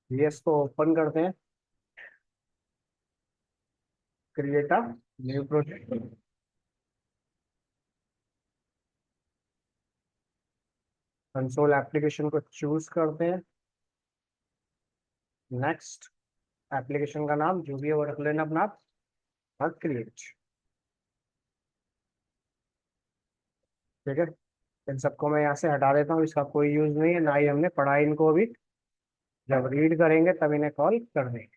VS को open करते हैं, create a new project, console application को चूज करते हैं, नेक्स्ट, एप्लीकेशन का नाम जो भी है वो रख लेना अपना, और क्रिएट। ठीक है, इन सबको मैं यहाँ से हटा देता हूँ, इसका कोई यूज नहीं है, ना ही हमने पढ़ा है इनको अभी। जब रीड करेंगे तब इन्हें कॉल कर देंगे।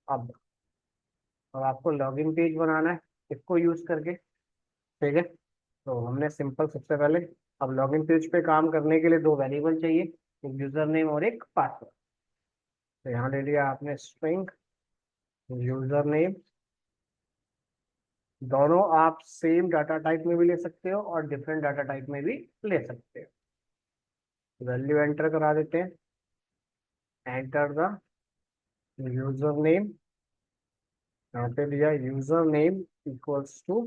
अब अब आपको लॉगिन पेज बनाना है इसको यूज करके। ठीक है, तो हमने सिंपल सबसे पहले, अब लॉगिन पेज पे काम करने के लिए दो वेरिएबल चाहिए, एक यूजर नेम और एक पासवर्ड। तो यहाँ ले लिया आपने स्ट्रिंग यूजर नेम, दोनों आप सेम डाटा टाइप में भी ले सकते हो और डिफरेंट डाटा टाइप में भी ले सकते हो। वैल्यू एंटर करा देते हैं, एंटर द यूजर नेम, यहाँ पे दिया user name equals to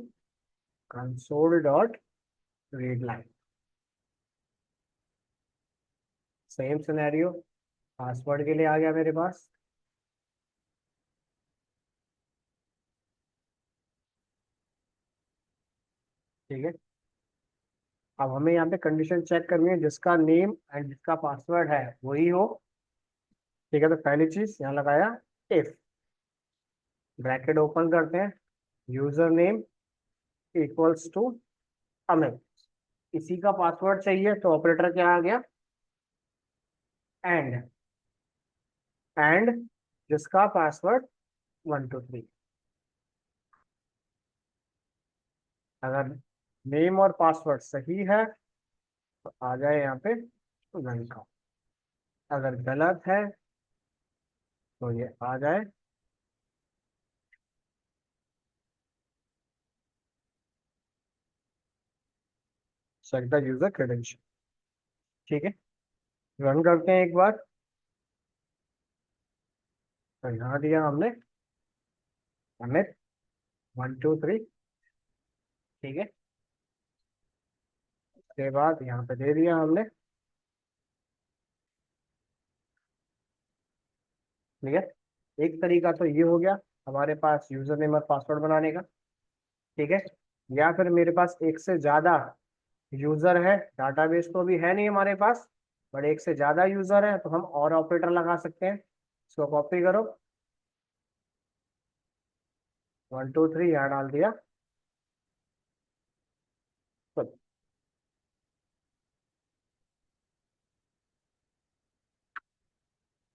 console dot read line. Same scenario password के लिए आ गया मेरे पास। ठीक है, अब हमें यहाँ पे कंडीशन चेक करनी है जिसका नेम एंड जिसका पासवर्ड है वही हो। ठीक है, तो पहली चीज यहाँ लगाया इफ, ब्रैकेट ओपन करते हैं, user name equals to Amit, इसी का पासवर्ड चाहिए तो ऑपरेटर क्या आ गया, एंड, एंड जिसका पासवर्ड 123। अगर नेम और पासवर्ड सही है तो आ जाए यहाँ पे वेलकम, अगर गलत है तो ये आ जाए चेक द यूजर क्रेडेंशियल। ठीक है, रन करते हैं एक बार। तो यहाँ दिया हमने अमित 123। ठीक है, उसके बाद यहाँ पे दे दिया हमने, ठीक है। एक तरीका तो ये हो गया हमारे पास यूजर नेम और पासवर्ड बनाने का। ठीक है, या फिर मेरे पास एक से ज्यादा यूजर है, डाटाबेस तो अभी है नहीं हमारे पास, बट एक से ज्यादा यूजर है तो हम और ऑपरेटर लगा सकते हैं। इसको कॉपी करो, 123 यहाँ डाल दिया, तो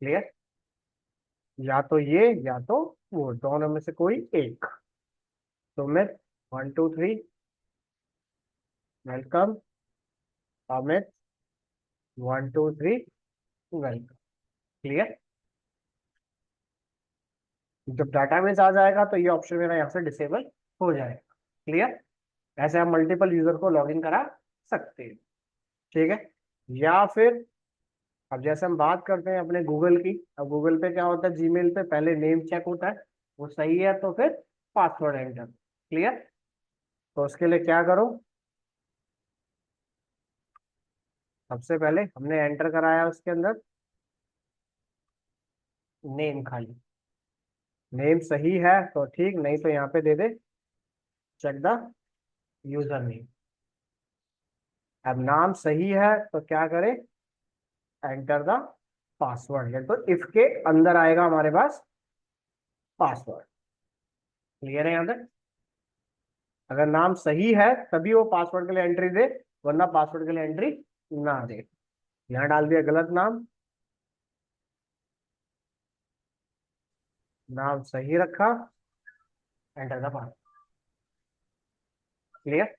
क्लियर, या तो ये या तो वो, दोनों में से कोई एक। तो मैं 123 वेलकम, अमित 123 वेलकम। क्लियर, जब डाटाबेस आ जाएगा तो ये ऑप्शन मेरा यहाँ से डिसेबल हो जाएगा। क्लियर, ऐसे हम मल्टीपल यूजर को लॉगिन करा सकते हैं। ठीक है, या फिर अब जैसे हम बात करते हैं अपने गूगल की, अब गूगल पे क्या होता है, जीमेल पे पहले नेम चेक होता है, वो सही है तो फिर पासवर्ड एंटर। क्लियर, तो उसके लिए क्या करो, सबसे पहले हमने एंटर कराया उसके अंदर नेम, खाली नेम सही है तो ठीक, नहीं तो यहाँ पे दे दे चेक द यूजर नेम। अब नाम सही है तो क्या करें, एंटर द पासवर्ड, या तो इफ के अंदर आएगा हमारे पास पासवर्ड। क्लियर है यहाँ तक, अगर नाम सही है तभी वो पासवर्ड के लिए एंट्री दे, वरना पासवर्ड के लिए एंट्री ना दे। यहाँ डाल दिया गलत नाम, नाम सही रखा, एंटर द पासवर्ड। क्लियर,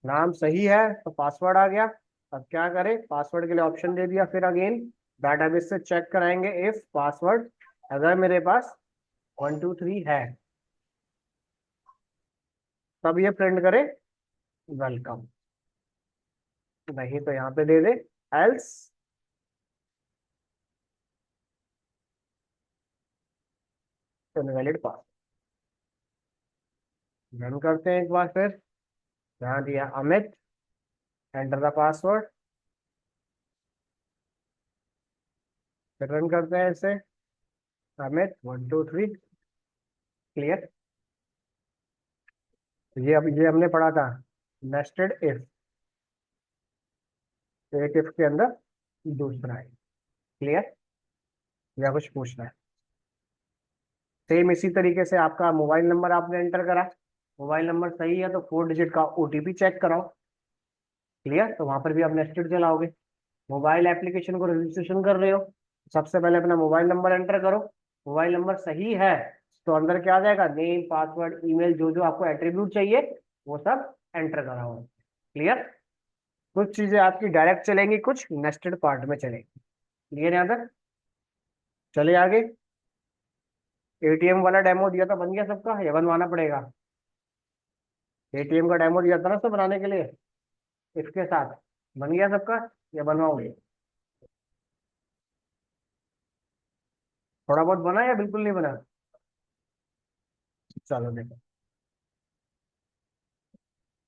नाम सही है तो पासवर्ड आ गया। अब क्या करें, पासवर्ड के लिए ऑप्शन दे दिया, फिर अगेन डाटाबेस से चेक कराएंगे इफ पासवर्ड, अगर मेरे पास 123 है तब ये प्रिंट करे वेलकम, नहीं तो यहाँ पे दे दे एल्स इनवैलिड पास। रन करते हैं एक बार फिर, यहाँ दिया अमित, एंटर द पासवर्ड, फिर रन करते हैं इसे। अमित 1 2 3। क्लियर। ये अब ये हमने पढ़ा था नेस्टेड इफ, एक इफ के अंदर दूसरा है। क्लियर। या कुछ पूछना है? सेम इसी तरीके से आपका मोबाइल नंबर आपने एंटर करा, मोबाइल नंबर सही है तो 4 डिजिट का ओटीपी चेक कराओ। क्लियर। तो वहां पर भी आप नेस्टेड चलाओगे। मोबाइल एप्लीकेशन को रजिस्ट्रेशन कर रहे हो, सबसे पहले अपना मोबाइल नंबर एंटर करो। मोबाइल नंबर सही है तो अंदर क्या आ जाएगा, नेम पासवर्ड ईमेल जो जो आपको एट्रीब्यूट चाहिए वो सब एंटर कराओ। क्लियर। कुछ चीजें आपकी डायरेक्ट चलेंगी, कुछ नेस्टेड पार्ट में चलेंगी। क्लियर यहाँ तक? चले आगे। एटीएम वाला डेमो दिया था, बन गया सबका या बनवाना पड़ेगा? एटीएम का डेमो दिया था ना सब बनाने के लिए इसके साथ, बन गया सबका या बनवाओगे? थोड़ा बहुत बना या बिल्कुल नहीं बना? चलो देखो,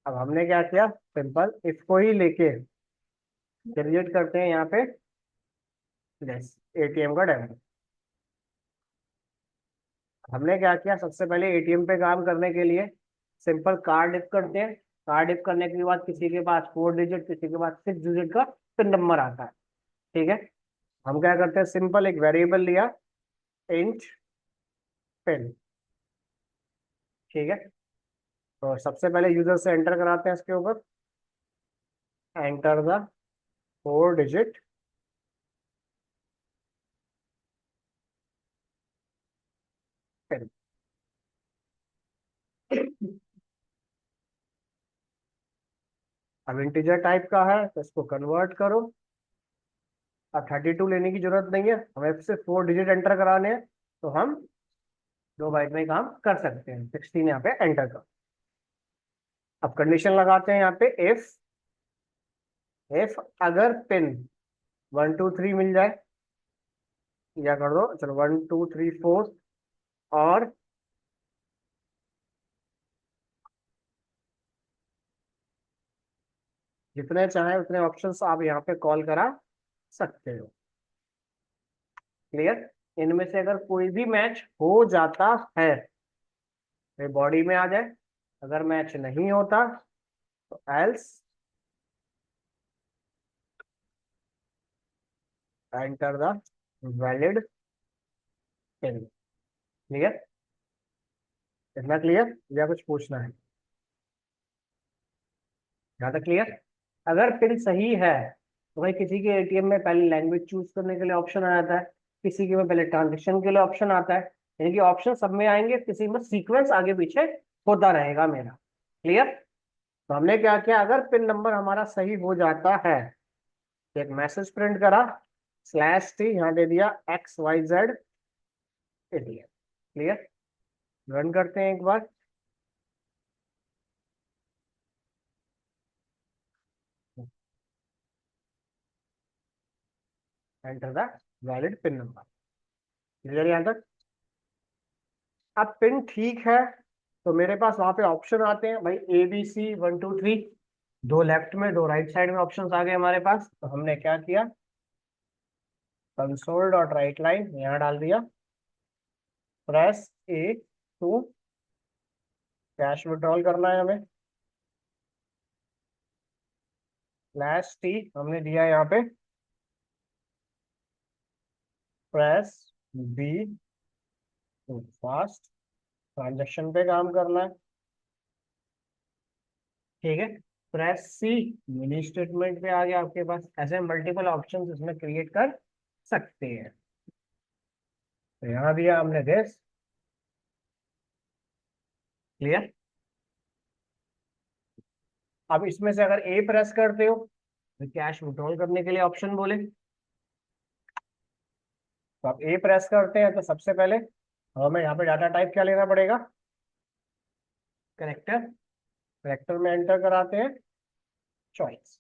अब हमने क्या किया, सिंपल इसको ही लेके क्रिएट करते हैं यहाँ पे यस एटीएम का डेमो। हमने क्या किया, सबसे पहले एटीएम पे काम करने के लिए सिंपल कार्ड डिप करते हैं। कार्ड डिप करने के बाद किसी के पास 4 डिजिट, किसी के पास 6 डिजिट का पिन नंबर आता है। ठीक है। हम क्या करते हैं, सिंपल एक वेरिएबल लिया, इंट पिन। ठीक है। तो सबसे पहले यूजर से एंटर कराते हैं इसके ऊपर, एंटर द 4 डिजिट पिन। अब इंटीजर टाइप का है तो इसको कन्वर्ट करो। अब 32 लेने की जरूरत नहीं है, हमें सिर्फ 4 डिजिट एंटर कराने हैं, तो हम 2 बाइट में ही काम कर सकते हैं। 16 यहाँ पे एंटर करो। अब कंडीशन लगाते हैं यहाँ पे, इफ अगर पिन 1 2 3 मिल जाए, या कर दो चलो 1 2 3 4, और जितने चाहे उतने ऑप्शंस आप यहाँ पे कॉल करा सकते हो। क्लियर। इनमें से अगर कोई भी मैच हो जाता है तो बॉडी में आ जाए, अगर मैच नहीं होता तो else enter the valid pin. Clear. इतना क्लियर या कुछ पूछना है? यहाँ तक क्लियर। अगर पिन सही है तो भाई किसी के एटीएम में पहले लैंग्वेज चूज करने के लिए ऑप्शन आ जाता है, किसी के में पहले ट्रांजेक्शन के लिए ऑप्शन आता है, यानी कि ऑप्शन सब में आएंगे, किसी में सीक्वेंस आगे पीछे होता रहेगा मेरा। क्लियर। तो हमने क्या किया, अगर पिन नंबर हमारा सही हो जाता है तो एक मैसेज प्रिंट करा, /t यहाँ दे दिया XYZ एटीएम। क्लियर। रन करते हैं एक बार। Enter the valid PIN number. Clear यहाँ तक? अब पिन ठीक है तो मेरे पास वहां पे ऑप्शन आते हैं भाई, ABC 1 2 3, दो लेफ्ट में दो राइट साइड में ऑप्शंस आ गए हमारे पास। तो हमने क्या किया, कंसोल डॉट राइट लाइन यहाँ डाल दिया, press A to cash withdrawal करना है हमें, /t हमने दिया यहाँ पे, press B to fast transaction पे काम करना है। ठीक है। प्रेस C मिनी स्टेटमेंट पे आ गया आपके पास। ऐसे मल्टीपल ऑप्शंस इसमें क्रिएट कर सकते हैं। तो यहाँ दिया हमने दिस। क्लियर। अब इसमें से अगर A प्रेस करते हो तो कैश विड्रॉल करने के लिए ऑप्शन बोले, तो आप A प्रेस करते हैं तो सबसे पहले हमें यहाँ पे डाटा टाइप क्या लेना पड़ेगा, करेक्टर। करेक्टर में एंटर कराते हैं चॉइस।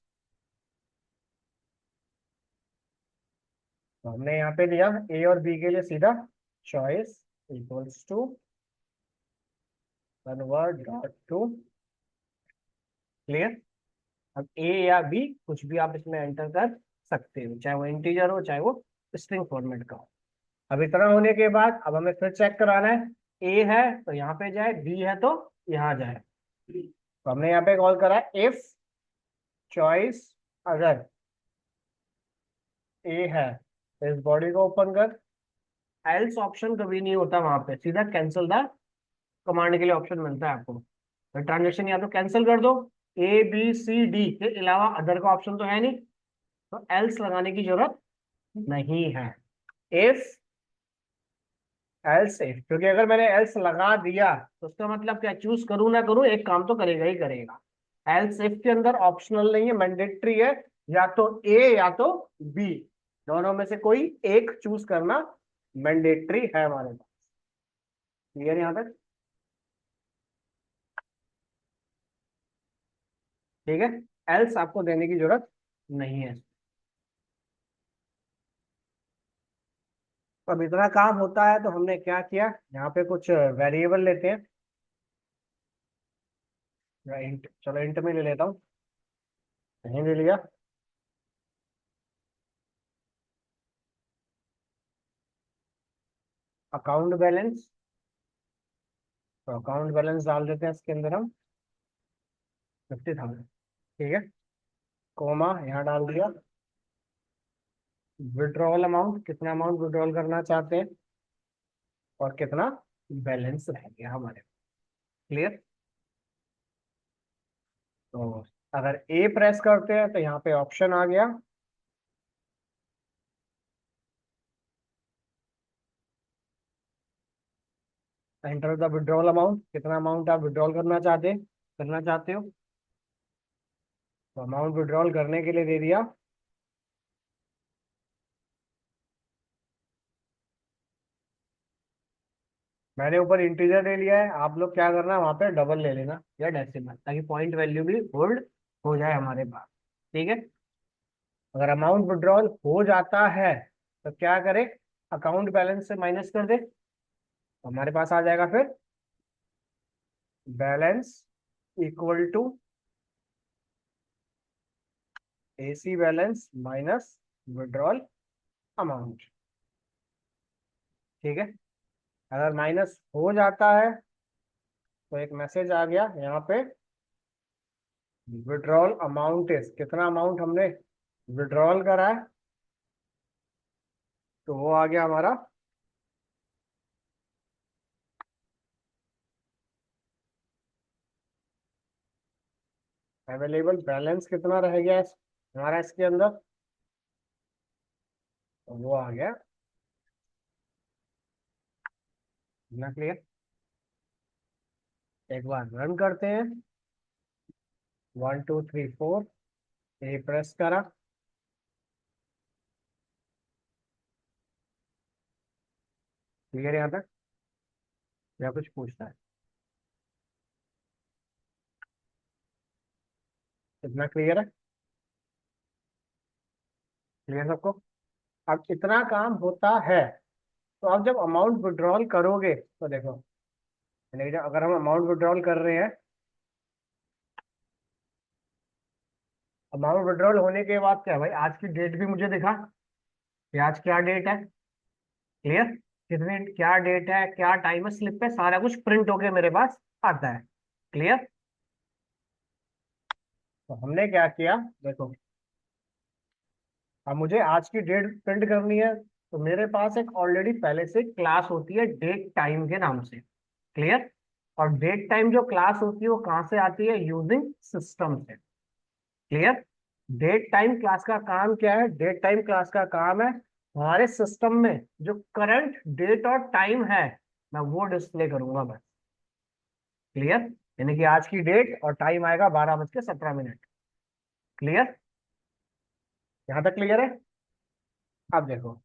तो हमने यहाँ पे दिया A और B के लिए सीधा choice equals to convert dot to. Clear. अब A या B कुछ भी आप इसमें एंटर कर सकते हो, चाहे वो इंटीजर हो चाहे वो स्ट्रिंग फॉर्मेट का हो। अब इतना होने के बाद अब हमें फिर चेक कराना है, ए है तो यहाँ पे जाए, बी है तो यहाँ जाए। तो हमने यहाँ पे कॉल करा इफ चॉइस अगर ए है तो इस बॉडी को ओपन कर, एल्स ऑप्शन कभी नहीं होता वहां पे, सीधा कैंसिल द कमांड के लिए ऑप्शन मिलता है आपको। तो ट्रांजेक्शन या तो कैंसिल कर दो, ए बी सी डी के अलावा अदर का ऑप्शन तो है नहीं, तो एल्स लगाने की जरूरत नहीं है। इफ एल्स इफ, क्योंकि अगर मैंने एल्स लगा दिया तो उसका मतलब क्या, चूज करूं ना करूं एक काम तो करेगा ही करेगा। एल्स इफ के अंदर ऑप्शनल नहीं है, मैंडेटरी है, या तो ए या तो बी, दोनों में से कोई एक चूज करना मैंडेटरी है हमारे पास। क्लियर यहां तक? ठीक है, एल्स आपको देने की जरूरत नहीं है। अब इतना काम होता है तो हमने क्या किया, यहाँ पे कुछ वेरिएबल लेते हैं, या इंट, चलो इंट में ले लेता हूँ, कहीं ले लिया। अकाउंट बैलेंस, तो अकाउंट बैलेंस डाल देते हैं इसके अंदर हम 50,000। ठीक है, कोमा यहाँ डाल दिया। विड्रॉल अमाउंट, कितना अमाउंट विड्रॉल करना चाहते हैं और कितना बैलेंस रह गया हमारे। क्लियर? तो अगर ए प्रेस करते हैं तो यहाँ पे ऑप्शन आ गया, एंटर द विड्रॉल अमाउंट, कितना अमाउंट आप विड्रॉल करना चाहते हो। तो अमाउंट विड्रॉल करने के लिए दे दिया, मैंने ऊपर इंटीजर ले लिया है, आप लोग क्या करना वहां पे डबल ले लेना या डेसिमल, ताकि पॉइंट वैल्यू भी होल्ड हो जाए हमारे पास। ठीक है, अगर अमाउंट विड्रॉल हो जाता है तो क्या करें, अकाउंट बैलेंस से माइनस कर दे, तो हमारे पास आ जाएगा फिर balance equal to AC balance minus withdrawal amount. ठीक है, अगर माइनस हो जाता है तो एक मैसेज आ गया यहाँ पे, विड्रॉल अमाउंट इज, कितना अमाउंट हमने विड्रॉल करा है, तो वो आ गया हमारा अवेलेबल बैलेंस, कितना रह गया हमारा इसके अंदर, तो वो आ गया ना। क्लियर? एक बार रन करते हैं, 1 2 3 4, ए प्रेस करा, क्लियर यहाँ तक या कुछ पूछना है? इतना क्लियर है? क्लियर सबको? अब इतना काम होता है तो आप जब अमाउंट विड्रॉल करोगे तो देखो, यानी कि अगर हम अमाउंट विड्रॉल कर रहे हैं, अमाउंट विड्रॉल होने के बाद क्या भाई, आज की डेट भी मुझे दिखा कि आज क्या डेट है। क्लियर? कितने, क्या डेट है, क्या टाइम है, स्लिप पे सारा कुछ प्रिंट होके मेरे पास आता है। क्लियर? तो हमने क्या किया, देखो अब मुझे आज की डेट प्रिंट करनी है, तो मेरे पास एक ऑलरेडी पहले से क्लास होती है डेट टाइम के नाम से। क्लियर? और डेट टाइम जो क्लास होती है वो कहाँ से आती है, यूजिंग सिस्टम से। क्लियर? डेट टाइम क्लास का काम क्या है, डेट टाइम क्लास का काम है हमारे सिस्टम में जो करंट डेट और टाइम है मैं वो डिस्प्ले करूंगा बस। क्लियर? यानी कि आज की डेट और टाइम आएगा 12:17। क्लियर? यहां तक क्लियर है? अब देखो,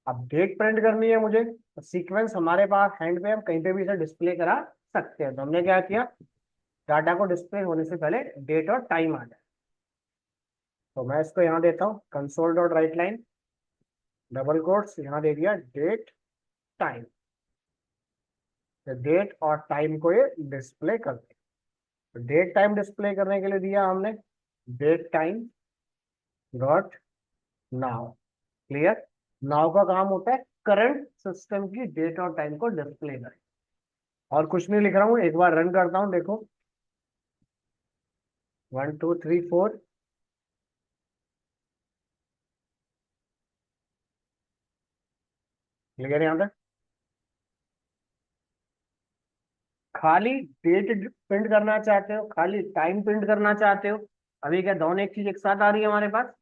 अब डेट प्रिंट करनी है मुझे, तो सीक्वेंस हमारे पास हैंड पे, हम कहीं पे भी इसे डिस्प्ले करा सकते हैं। तो हमने क्या किया, डाटा को डिस्प्ले होने से पहले डेट और टाइम आ जाए, तो मैं इसको यहाँ देता हूँ console dot right line double quotes, यहाँ दे दिया डेट टाइम, तो डेट और टाइम को ये डिस्प्ले करते हैं। तो डेट टाइम डिस्प्ले करने के लिए दिया हमने, date time dot now. Clear. Now का काम होता है करंट सिस्टम की डेट और टाइम को डिस्प्ले करें। और कुछ नहीं लिख रहा हूँ, एक बार रन करता हूँ, देखो 1 2 3 4। क्लियर यहाँ पे। खाली डेट प्रिंट करना चाहते हो, खाली टाइम प्रिंट करना चाहते हो, अभी क्या दोनों एक चीज एक साथ आ रही है हमारे पास,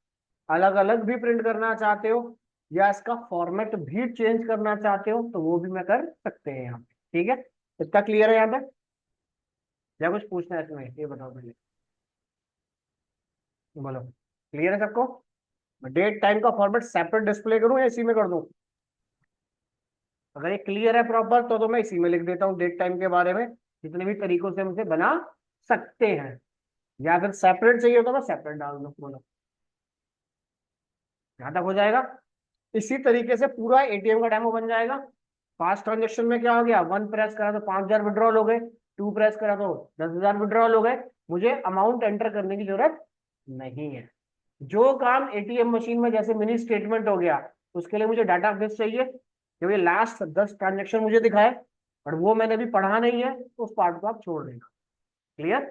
अलग अलग भी प्रिंट करना चाहते हो, या इसका फॉर्मेट भी चेंज करना चाहते हो, तो वो भी मैं कर सकते हैं यहाँ पे। ठीक है, इतना क्लियर है यहाँ पे, या कुछ पूछना है इसमें, ये बताओ पहले। बोलो, क्लियर है सबको। डेट टाइम का फॉर्मेट सेपरेट डिस्प्ले करूं या इसी में कर दूं? अगर ये क्लियर है प्रॉपर तो मैं इसी में लिख देता हूँ डेट टाइम के बारे में, जितने भी तरीकों से हम इसे बना सकते हैं, या अगर सेपरेट चाहिए तो मैं सेपरेट डाल दूं। बोलो, यहाँ तक हो जाएगा। इसी तरीके से पूरा एटीएम का डेमो बन जाएगा। फास्ट ट्रांजेक्शन में क्या हो गया, 1 प्रेस करा तो 5,000 विड्रॉल हो गए, 2 प्रेस करा तो 10,000 विड्रॉल हो गए। मुझे अमाउंट एंटर करने की जरूरत नहीं है। जो काम एटीएम मशीन में जैसे मिनी स्टेटमेंट हो गया, उसके लिए मुझे डाटा बेस चाहिए, जब ये लास्ट 10 ट्रांजेक्शन मुझे दिखाए, और वो मैंने अभी पढ़ा नहीं है, तो उस पार्ट को आप छोड़ देना। क्लियर।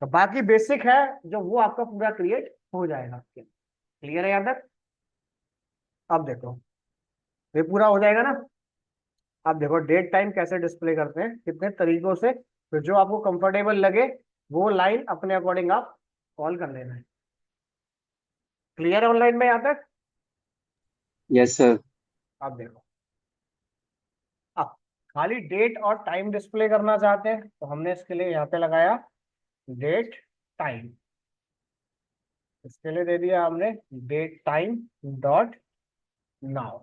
तो बाकी बेसिक है जो, वो आपका पूरा क्रिएट हो जाएगा। क्लियर है यहाँ तक। अब देखो, ये पूरा हो जाएगा ना। अब देखो डेट टाइम कैसे डिस्प्ले करते हैं, कितने तरीकों से, तो जो आपको कंफर्टेबल लगे वो लाइन अपने अकॉर्डिंग आप कॉल कर लेना है। क्लियर है ऑनलाइन में यहाँ तक। Yes sir. अब देखो, अब खाली डेट और टाइम डिस्प्ले करना चाहते हैं, तो हमने इसके लिए यहाँ पे लगाया डेट टाइम। इसके लिए दे दिया हमने डेट टाइम डॉट नाउ।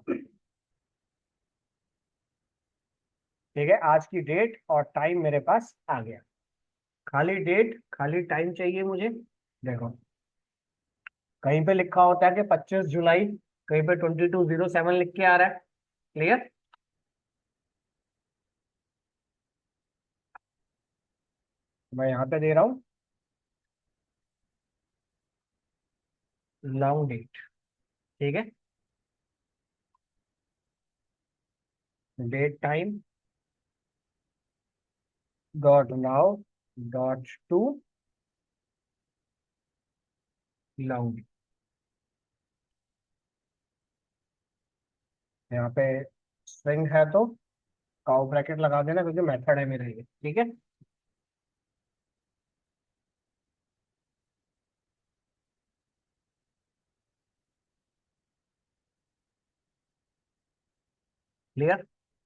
ठीक है, आज की डेट और टाइम मेरे पास आ गया। खाली डेट खाली टाइम चाहिए मुझे। देखो, कहीं पे लिखा होता है कि 25 जुलाई, कहीं पे 2207 लिख के आ रहा है। क्लियर। मैं यहाँ पे दे रहा हूँ लॉन्ग डेट। ठीक है, date time dot now dot to long date. यहाँ पे स्ट्रिंग है तो काउ ब्रैकेट लगा देना, क्योंकि मेथड है मेरा ये। ठीक है, क्लियर।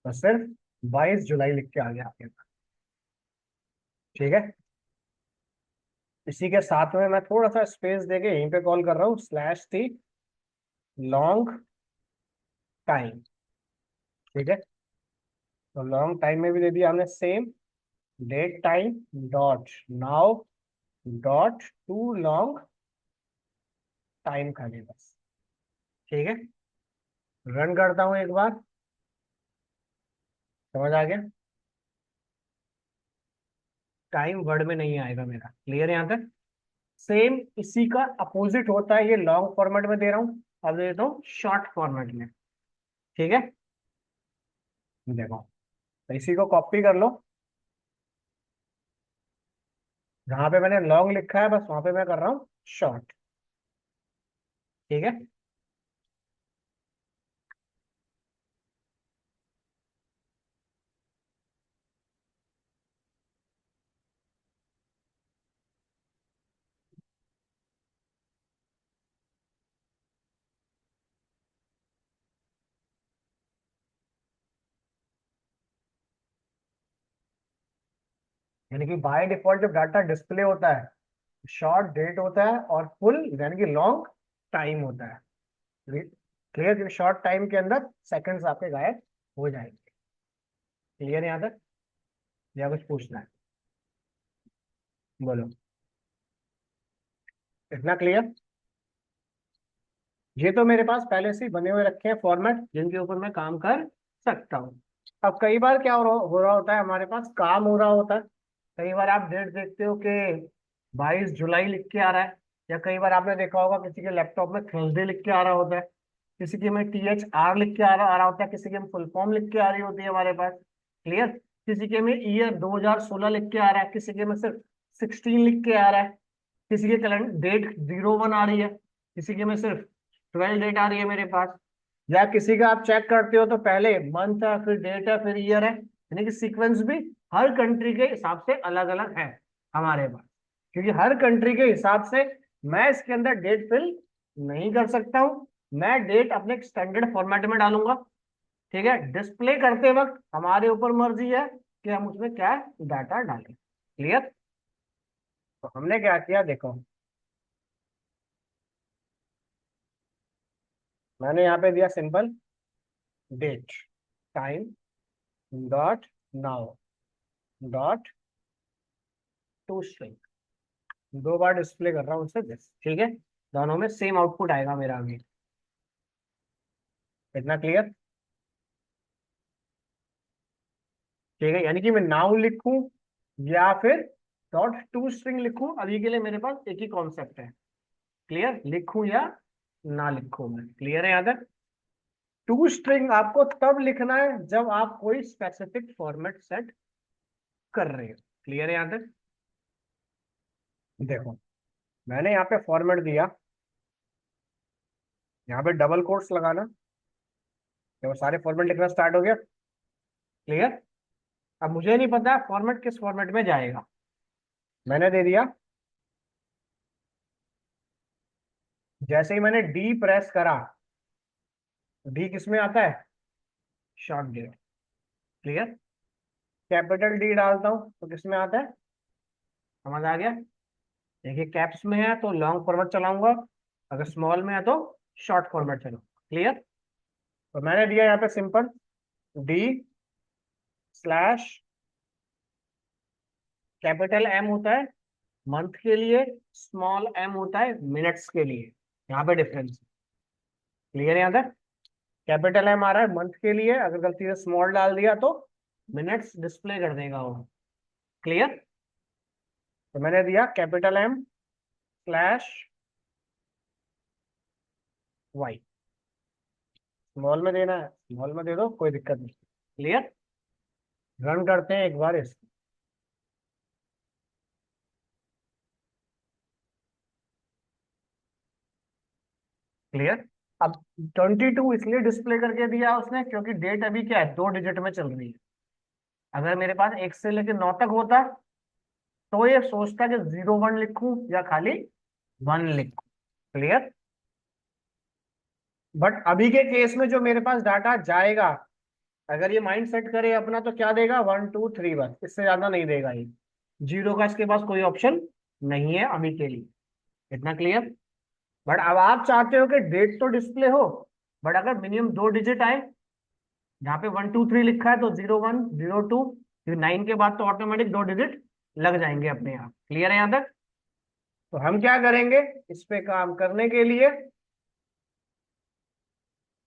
तो सिर्फ 22 जुलाई लिख के आ गया आपके पास। ठीक है, इसी के साथ में मैं थोड़ा सा स्पेस देके यहीं पे कॉल कर रहा हूँ /t लॉन्ग टाइम। ठीक है, तो लॉन्ग टाइम में भी दे दिया हमने same date time dot now dot to long time खाली बस। ठीक है, रन करता हूँ एक बार, समझ आ गया। टाइम वर्ड में नहीं आएगा मेरा। क्लियर है यहाँ तक। सेम इसी का अपोजिट होता है, ये लॉन्ग फॉर्मेट में दे रहा हूँ, अब दे देता हूँ शॉर्ट फॉर्मेट में। ठीक है, देखो, तो इसी को कॉपी कर लो, जहां पे मैंने लॉन्ग लिखा है बस वहां पे मैं कर रहा हूँ शॉर्ट। ठीक है, यानी कि बाय डिफॉल्ट जब डाटा डिस्प्ले होता है, शॉर्ट डेट होता है और फुल यानी कि लॉन्ग टाइम होता है। क्लियर। शॉर्ट टाइम के अंदर सेकंड्स आपके गायब हो जाएंगे। क्लियर है यहाँ तक, या कुछ पूछना है? बोलो, इतना क्लियर। ये तो मेरे पास पहले से ही बने हुए रखे हैं फॉर्मेट, जिनके ऊपर मैं काम कर सकता हूँ। अब कई बार क्या हो रहा होता है, हमारे पास काम हो रहा होता है, कई बार आप डेट देखते हो कि 22 जुलाई लिख के आ रहा है, या कई बार आपने देखा होगा किसी के लैपटॉप में थर्सडे लिख के आ रहा होता है, किसी के में THR लिख के आ रहा होता है, किसी के में फुल फॉर्म लिख के आ रही होती है हमारे पास। क्लियर। किसी के में ईयर 2016 लिख के आ रहा है, किसी के में सिर्फ 16 लिख के आ रहा है, किसी के कैलेंडर डेट 01 आ रही है, किसी के में सिर्फ 12 डेट आ रही है मेरे पास। या किसी का आप चेक करते हो तो पहले मंथ है, फिर डेट है, फिर ईयर है, यानी कि सीक्वेंस भी हर कंट्री के हिसाब से अलग अलग है हमारे पास। क्योंकि हर कंट्री के हिसाब से मैं इसके अंदर डेट फिल नहीं कर सकता हूं, मैं डेट अपने स्टैंडर्ड फॉर्मेट में डालूंगा। ठीक है, डिस्प्ले करते वक्त हमारे ऊपर मर्जी है कि हम उसमें क्या डाटा डालें। क्लियर। तो हमने क्या किया देखो, मैंने यहाँ पे दिया simple date time dot now dot to string, 2 बार डिस्प्ले कर रहा हूँ उससे दिस। ठीक है, दोनों में सेम आउटपुट आएगा मेरा अभी। इतना क्लियर। ठीक है, यानी कि मैं नाउ लिखूं या फिर डॉट टू स्ट्रिंग लिखूं, अभी के लिए मेरे पास एक ही कॉन्सेप्ट है। क्लियर, लिखूं या ना लिखूं मैं। क्लियर है यहाँ तक। टू स्ट्रिंग आपको तब लिखना है जब आप कोई स्पेसिफिक फॉर्मेट सेट कर रहे हो। क्लियर है यहाँ तक। देखो, मैंने यहाँ पे फॉर्मेट दिया, यहाँ पे डबल कोट्स लगाना, तो सारे फॉर्मेट लिखना स्टार्ट हो गया। क्लियर। अब मुझे नहीं पता फॉर्मेट किस फॉर्मेट में जाएगा, मैंने दे दिया। जैसे ही मैंने डी प्रेस करा, डी किस में आता है, short date. Clear. Capital D डालता हूं तो किस में आता है, समझ आ गया। देखिए, कैप्स में है तो लॉन्ग फॉर्मेट चलाऊंगा, अगर स्मॉल में है तो शॉर्ट फॉर्मेट चलाऊंगा। क्लियर। तो मैंने दिया यहाँ पे simple D slash, capital M होता है मंथ के लिए, स्मॉल एम होता है मिनट्स के लिए। यहाँ पे डिफरेंस। क्लियर है यहाँ तक। कैपिटल एम आ रहा है मंथ के लिए, अगर गलती से स्मॉल डाल दिया तो मिनट्स डिस्प्ले कर देगा वो। क्लियर। तो मैंने दिया capital M slash Y, small में देना है स्मॉल में दे दो, कोई दिक्कत नहीं। क्लियर। रन करते हैं एक बार इसको। क्लियर। अब 22 इसलिए डिस्प्ले करके दिया उसने क्योंकि डेट अभी क्या है, 2 डिजिट में चल रही है। अगर मेरे पास 1 से लेकर 9 तक होता तो ये सोचता कि 01 लिखूं या खाली 1 लिखूं। क्लियर। बट अभी के केस में जो मेरे पास डाटा जाएगा, अगर ये माइंड सेट करे अपना तो क्या देगा, 1 2 3 बस, इससे ज्यादा नहीं देगा ये। जीरो का इसके पास कोई ऑप्शन नहीं है अभी के लिए। इतना क्लियर। बट अब आप चाहते हो कि डेट तो डिस्प्ले हो, बट अगर मिनिमम 2 डिजिट आए, जहाँ पे 1 2 3 लिखा है तो 01 02, फिर 9 के बाद तो ऑटोमेटिक 2 डिजिट लग जाएंगे अपने आप। क्लियर है यहाँ तक। तो हम क्या करेंगे इस पे काम करने के लिए,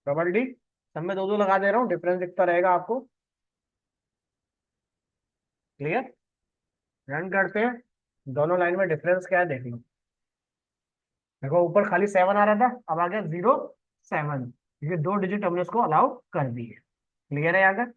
डबल डी, सब में 2 2 लगा दे रहा हूँ, डिफरेंस दिखता रहेगा आपको। क्लियर। रन करते हैं, दोनों लाइन में डिफरेंस क्या है देख लो। देखो, ऊपर खाली 7 आ रहा था, अब आ गया 07, क्योंकि 2 डिजिट हमने उसको अलाउ कर दिए। क्लियर है यहाँ तक।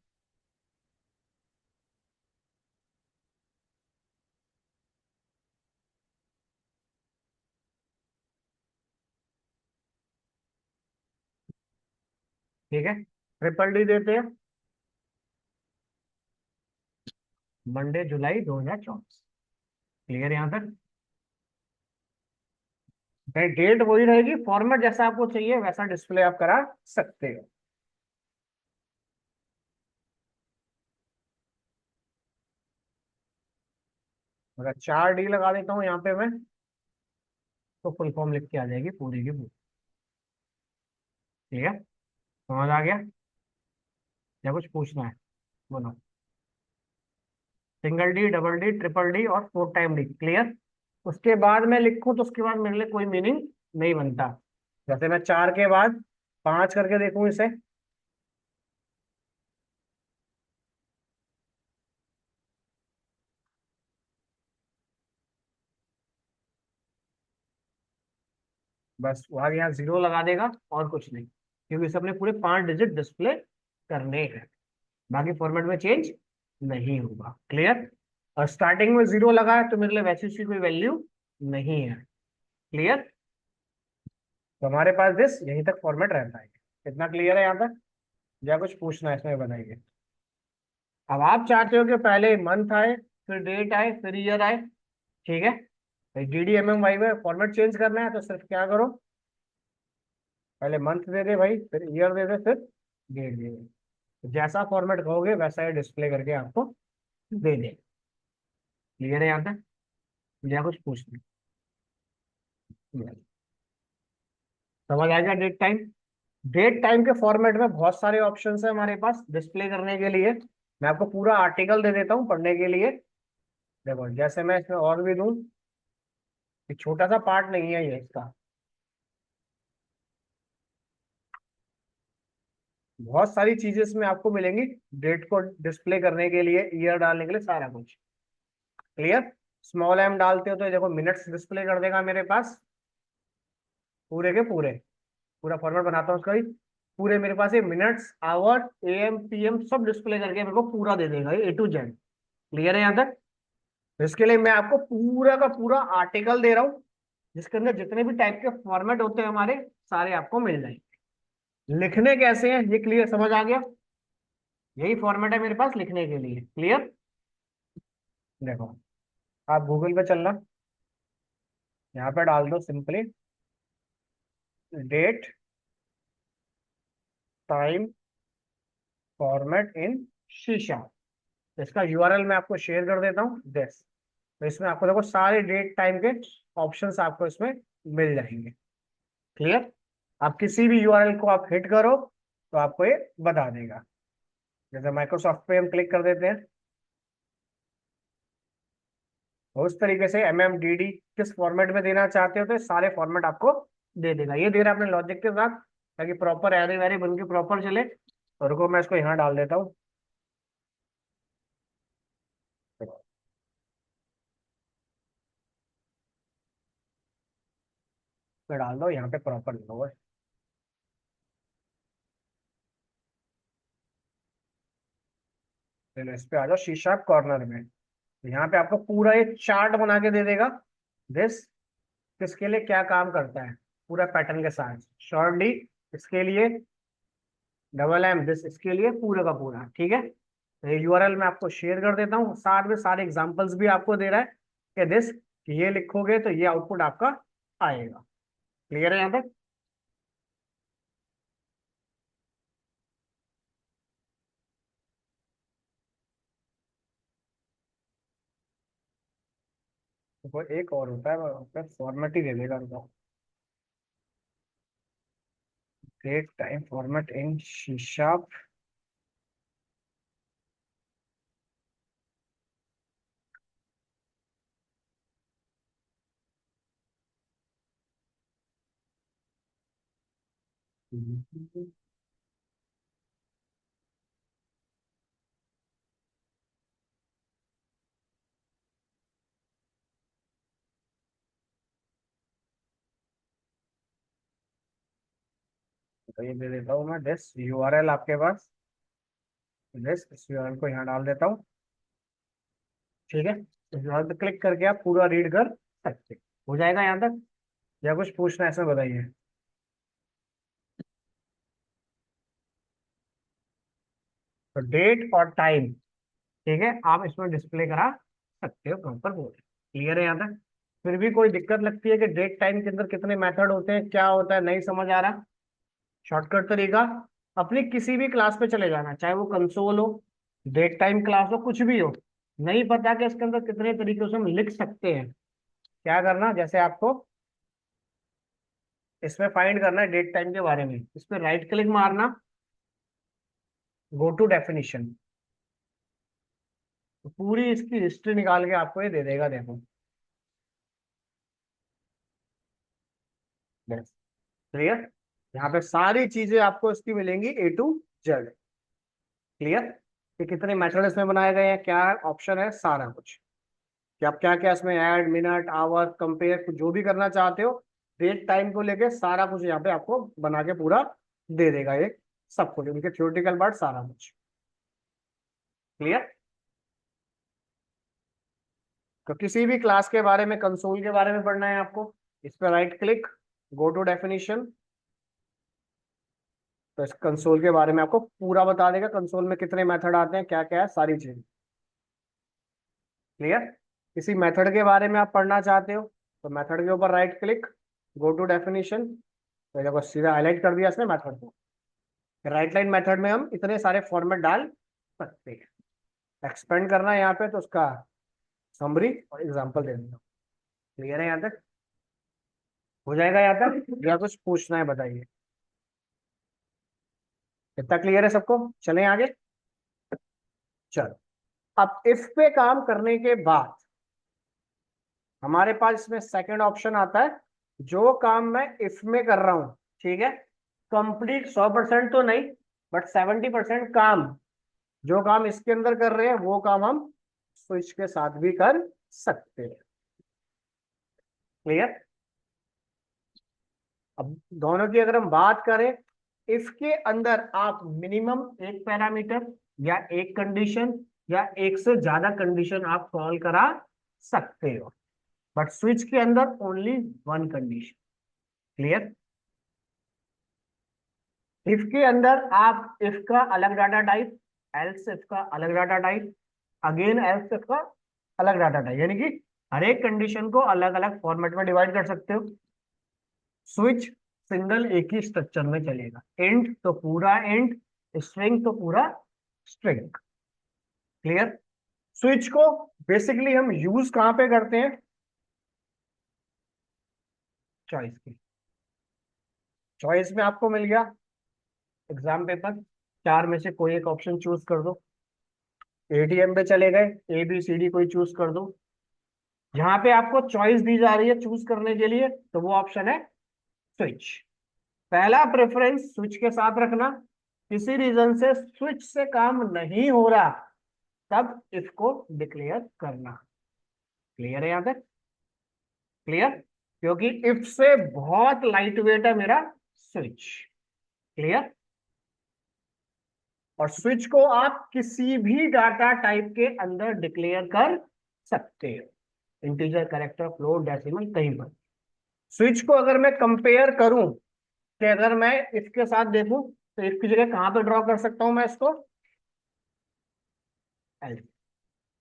ठीक है, ट्रिपल डी देते हैं, मंडे जुलाई 2024। क्लियर है यहाँ तक। डेट वही रहेगी, फॉर्मेट जैसा आपको चाहिए वैसा डिस्प्ले आप करा सकते हो। अगर 4 डी लगा देता हूँ यहाँ पे मैं, तो फुल फॉर्म लिख के आ जाएगी पूरी की पूरी। ठीक है, समझ आ गया, या कुछ पूछना है बोलो। Single D, double D, triple D और 4 टाइम डी। क्लियर। उसके बाद मैं लिखूं तो उसके बाद मेरे लिए कोई मीनिंग नहीं बनता। जैसे मैं 4 के बाद 5 करके देखूं इसे, बस वो आगे यहाँ 0 लगा देगा और कुछ नहीं, क्योंकि इसे अपने पूरे 5 डिजिट डिस्प्ले करने हैं, बाकी फॉर्मेट में चेंज नहीं होगा। क्लियर? और स्टार्टिंग में 0 लगा है तो मेरे लिए वैसे उसकी कोई वैल्यू नहीं है। क्लियर? तो हमारे पास दिस यहीं तक फॉर्मेट रहता है। कितना क्लियर है यहाँ तक? या कुछ पूछना है इसमें, बताइए। अब आप चाहते हो कि पहले मंथ आए, फिर डेट आए, फिर ईयर आए। ठीक है, D D M M Y में फॉर्मेट चेंज करना है तो सिर्फ क्या करो, पहले मंथ दे दे भाई, फिर ईयर दे दे, फिर डेट दे दे। तो जैसा फॉर्मेट कहोगे वैसा ही डिस्प्ले करके आपको दे दे। क्लियर है यहाँ तक? या कुछ पूछना? समझ आ गया? Date time. डेट टाइम के फॉर्मेट में बहुत सारे ऑप्शंस है हमारे पास डिस्प्ले करने के लिए। मैं आपको पूरा आर्टिकल दे देता हूँ पढ़ने के लिए। देखो, जैसे मैं इसमें और भी दूं, एक छोटा सा पार्ट नहीं है ये इसका, बहुत सारी चीजें इसमें आपको मिलेंगी डेट को डिस्प्ले करने के लिए, ईयर डालने के लिए, सारा कुछ। क्लियर? स्मॉल एम डालते हो तो ये देखो मिनट्स डिस्प्ले कर देगा मेरे पास, पूरे के पूरे। पूरा फॉर्मेट बनाता हूँ उसका ही, पूरे मेरे पास ये मिनट्स, आवर, AM PM सब डिस्प्ले करके मेरे को पूरा दे देगा, ये A to Z। क्लियर है यहाँ तक? तो इसके लिए मैं आपको पूरा का पूरा आर्टिकल दे रहा हूँ, जिसके अंदर जितने भी टाइप के फॉर्मेट होते हैं हमारे, सारे आपको मिल जाएंगे। लिखने कैसे हैं ये क्लियर, समझ आ गया? यही फॉर्मेट है मेरे पास लिखने के लिए। क्लियर? देखो, आप गूगल पे चलना, यहाँ पे डाल दो simply date time format in शीशा। इसका यूआरएल मैं आपको शेयर कर देता हूँ दिस। तो इसमें आपको देखो सारे डेट टाइम के ऑप्शंस आपको इसमें मिल जाएंगे। क्लियर? आप किसी भी यूआरएल को आप हिट करो तो आपको ये बता देगा। जैसे माइक्रोसॉफ्ट पे हम क्लिक कर देते हैं, तो उस तरीके से MMDD किस फॉर्मेट में देना चाहते हो तो ये सारे फॉर्मेट आपको दे देगा। ये दे रहा है अपने लॉजिक के साथ, ताकि प्रॉपर एरे वेरे बन के प्रॉपर चले। और रुको, मैं इसको यहाँ डाल देता हूँ। मैं डाल दो यहाँ पे प्रॉपर लोगे। फिर इस पे आ जाओ शीशा कॉर्नर में, तो यहाँ पे आपको पूरा एक चार्ट बना के दे देगा दिस, किसके लिए क्या काम करता है, पूरा पैटर्न के साथ। शॉर्ट डी इसके लिए, डबल एम दिस इसके लिए, पूरा का पूरा। ठीक है, तो ये यूआरएल मैं आपको शेयर कर देता हूँ, साथ में सारे एग्जांपल्स भी आपको दे रहा है कि दिस, कि ये लिखोगे तो ये आउटपुट आपका आएगा। क्लियर है यहाँ तक? तो कोई एक और होता है फॉर्मेट ही दे देगा उनको, डेट टाइम फॉर्मेट इन शीशा। तो ये दे देता हूँ मैं दिस यूआरएल आपके पास, दिस इस यूआरएल को यहाँ डाल देता हूँ। ठीक है, इस यूआरएल पे क्लिक करके आप पूरा रीड कर सकते हो जाएगा यहाँ तक। या कुछ पूछना है इसमें, बताइए। तो डेट और टाइम, ठीक है, आप इसमें डिस्प्ले करा सकते हो प्रॉपर बोर्ड। क्लियर है यहाँ तक? फिर भी कोई दिक्कत लगती है कि डेट टाइम के अंदर कितने मेथड होते हैं, क्या होता है, नहीं समझ आ रहा, शॉर्टकट तरीका, अपनी किसी भी क्लास पे चले जाना, चाहे वो कंसोल हो, डेट टाइम क्लास हो, कुछ भी हो। नहीं पता कि इसके अंदर कितने तरीके से हम लिख सकते हैं, क्या करना, जैसे आपको इसमें फाइंड करना है डेट टाइम के बारे में, इस पर राइट क्लिक मारना, गो टू डेफिनेशन, तो पूरी इसकी हिस्ट्री निकाल के आपको ये दे देगा। देखो, क्लियर? यहाँ पे सारी चीजें आपको इसकी मिलेंगी A to Z। क्लियर? कि कितने मेथड इसमें बनाए गए हैं, क्या ऑप्शन है, सारा कुछ, कि आप क्या क्या इसमें ऐड, मिनट, आवर, कंपेयर, जो भी करना चाहते हो डेट टाइम को लेके सारा कुछ यहाँ पे आपको बना के पूरा दे देगा ये, सब कुछ उनके थ्योरेटिकल पार्ट सारा कुछ क्लियर। तो किसी भी क्लास के बारे में, कंसोल के बारे में पढ़ना है आपको, इस पर right click, go to definition. तो इस कंसोल के बारे में आपको पूरा बता देगा, कंसोल में कितने मेथड आते हैं, क्या क्या है, सारी चीज क्लियर। किसी मेथड के बारे में आप पढ़ना चाहते हो तो मेथड के ऊपर right click, go to definition. तो देखो सीधा हाईलाइट कर दिया इसने मेथड को। राइट लाइन मेथड में हम इतने सारे फॉर्मेट डाल सकते हैं। एक्सपेंड करना है यहाँ पे तो उसका समरी और एग्जाम्पल दे देना। क्लियर है यहाँ तक, हो जाएगा यहाँ तक या कुछ पूछना है बताइए। इतना क्लियर है सबको, चलें आगे। चलो, अब इफ पे काम करने के बाद हमारे पास इसमें सेकंड ऑप्शन आता है, जो काम मैं इफ में कर रहा हूं, ठीक है, कंप्लीट 100% तो नहीं, बट 70% काम, जो काम इसके अंदर कर रहे हैं वो काम हम स्विच के साथ भी कर सकते हैं। क्लियर। अब दोनों की अगर हम बात करें, इफ के अंदर आप मिनिमम एक पैरामीटर या एक कंडीशन या एक से ज्यादा कंडीशन आप सॉल्व करा सकते हो, बट स्विच के अंदर only one condition. Clear. If के अंदर आप इफ का अलग डाटा टाइप, एल्स इफ का अलग data type, again else if का अलग डाटा टाइप, यानी कि हर एक कंडीशन को अलग अलग फॉर्मेट में डिवाइड कर सकते हो। स्विच सिंगल एक ही स्ट्रक्चर में चलेगा, एंड तो पूरा एंड, स्ट्रिंग तो पूरा स्ट्रिंग। क्लियर। स्विच को बेसिकली हम यूज कहां पे करते हैं, चॉइस की। चॉइस में आपको मिल गया एग्जाम पेपर, चार में से कोई एक ऑप्शन चूज कर दो। एटीएम पे चले गए, ए बी सी डी कोई चूज कर दो। जहां पे आपको चॉइस दी जा रही है चूज करने के लिए, तो वो ऑप्शन है स्विच। पहला प्रेफरेंस स्विच के साथ रखना, किसी रीजन से स्विच से काम नहीं हो रहा तब इसको डिक्लेयर करना। क्लियर है यहां तक, क्लियर। क्योंकि इफ से बहुत लाइट वेट है मेरा स्विच। क्लियर। और स्विच को आप किसी भी डाटा टाइप के अंदर डिक्लेयर कर सकते हो, इंटीजर, कैरेक्टर, फ्लोट, डेसिमल, कहीं पर। स्विच को अगर मैं कंपेयर करूं कि अगर मैं इसके साथ देखूं तो इसकी जगह कहां पे ड्रॉ कर सकता हूं मैं इसको, एल्स।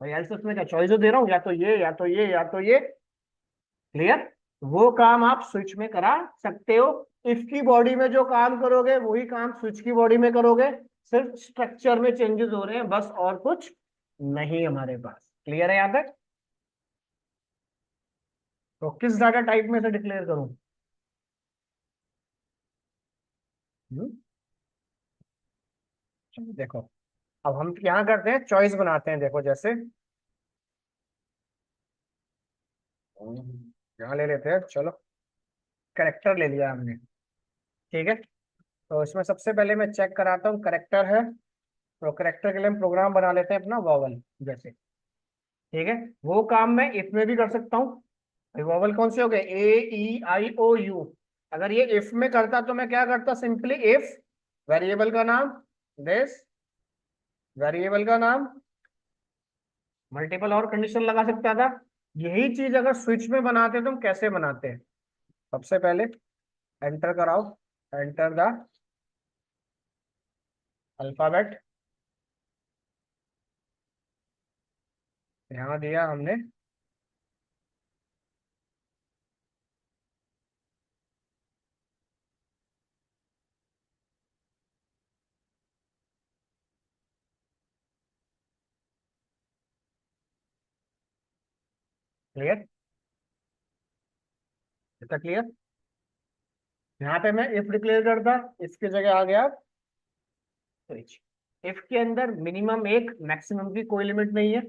भाई एल्स में क्या चॉइस दे रहा हूं, या तो ये या तो ये या तो ये। क्लियर। वो काम आप स्विच में करा सकते हो। इफ की बॉडी में जो काम करोगे वही काम स्विच की बॉडी में करोगे, सिर्फ स्ट्रक्चर में चेंजेस हो रहे हैं बस, और कुछ नहीं हमारे पास। क्लियर है यहां तक। तो किस डाटा टाइप में से डिक्लेयर करूं? हम्म, चलो देखो, अब हम क्या करते हैं, चॉइस बनाते हैं। देखो जैसे यहाँ ले लेते हैं, चलो करेक्टर ले लिया हमने, ठीक है। तो इसमें सबसे पहले मैं चेक कराता हूँ करेक्टर है, तो करेक्टर के लिए हम प्रोग्राम बना लेते हैं अपना वॉवल जैसे, ठीक है। वो काम मैं इफ में भी कर सकता हूँ। वॉवल कौन से हो गए, ए ई आई ओ यू। अगर ये इफ में करता तो मैं क्या करता, सिंपली इफ वेरिएबल का नाम दिस, वेरिएबल का नाम, मल्टीपल और कंडीशन लगा सकता था। यही चीज अगर स्विच में बनाते तो हम कैसे बनाते हैं, सबसे पहले एंटर कराओ, एंटर द अल्फाबेट, यहाँ दिया हमने, क्लियर, इतना क्लियर। यहाँ पे मैं इफ डिक्लेयर करता, इसकी जगह आ गया स्विच। इफ के अंदर मिनिमम एक, मैक्सिमम की कोई लिमिट नहीं है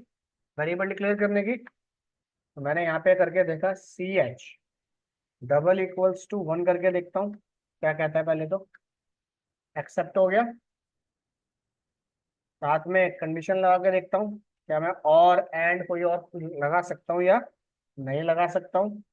वेरिएबल डिक्लेयर करने की। तो मैंने यहाँ पे करके देखा, C H double equals to one करके देखता हूँ क्या कहता है। पहले तो एक्सेप्ट हो गया, साथ में कंडीशन लगा के देखता हूँ क्या मैं और एंड कोई और लगा सकता हूँ या नहीं लगा सकता हूँ।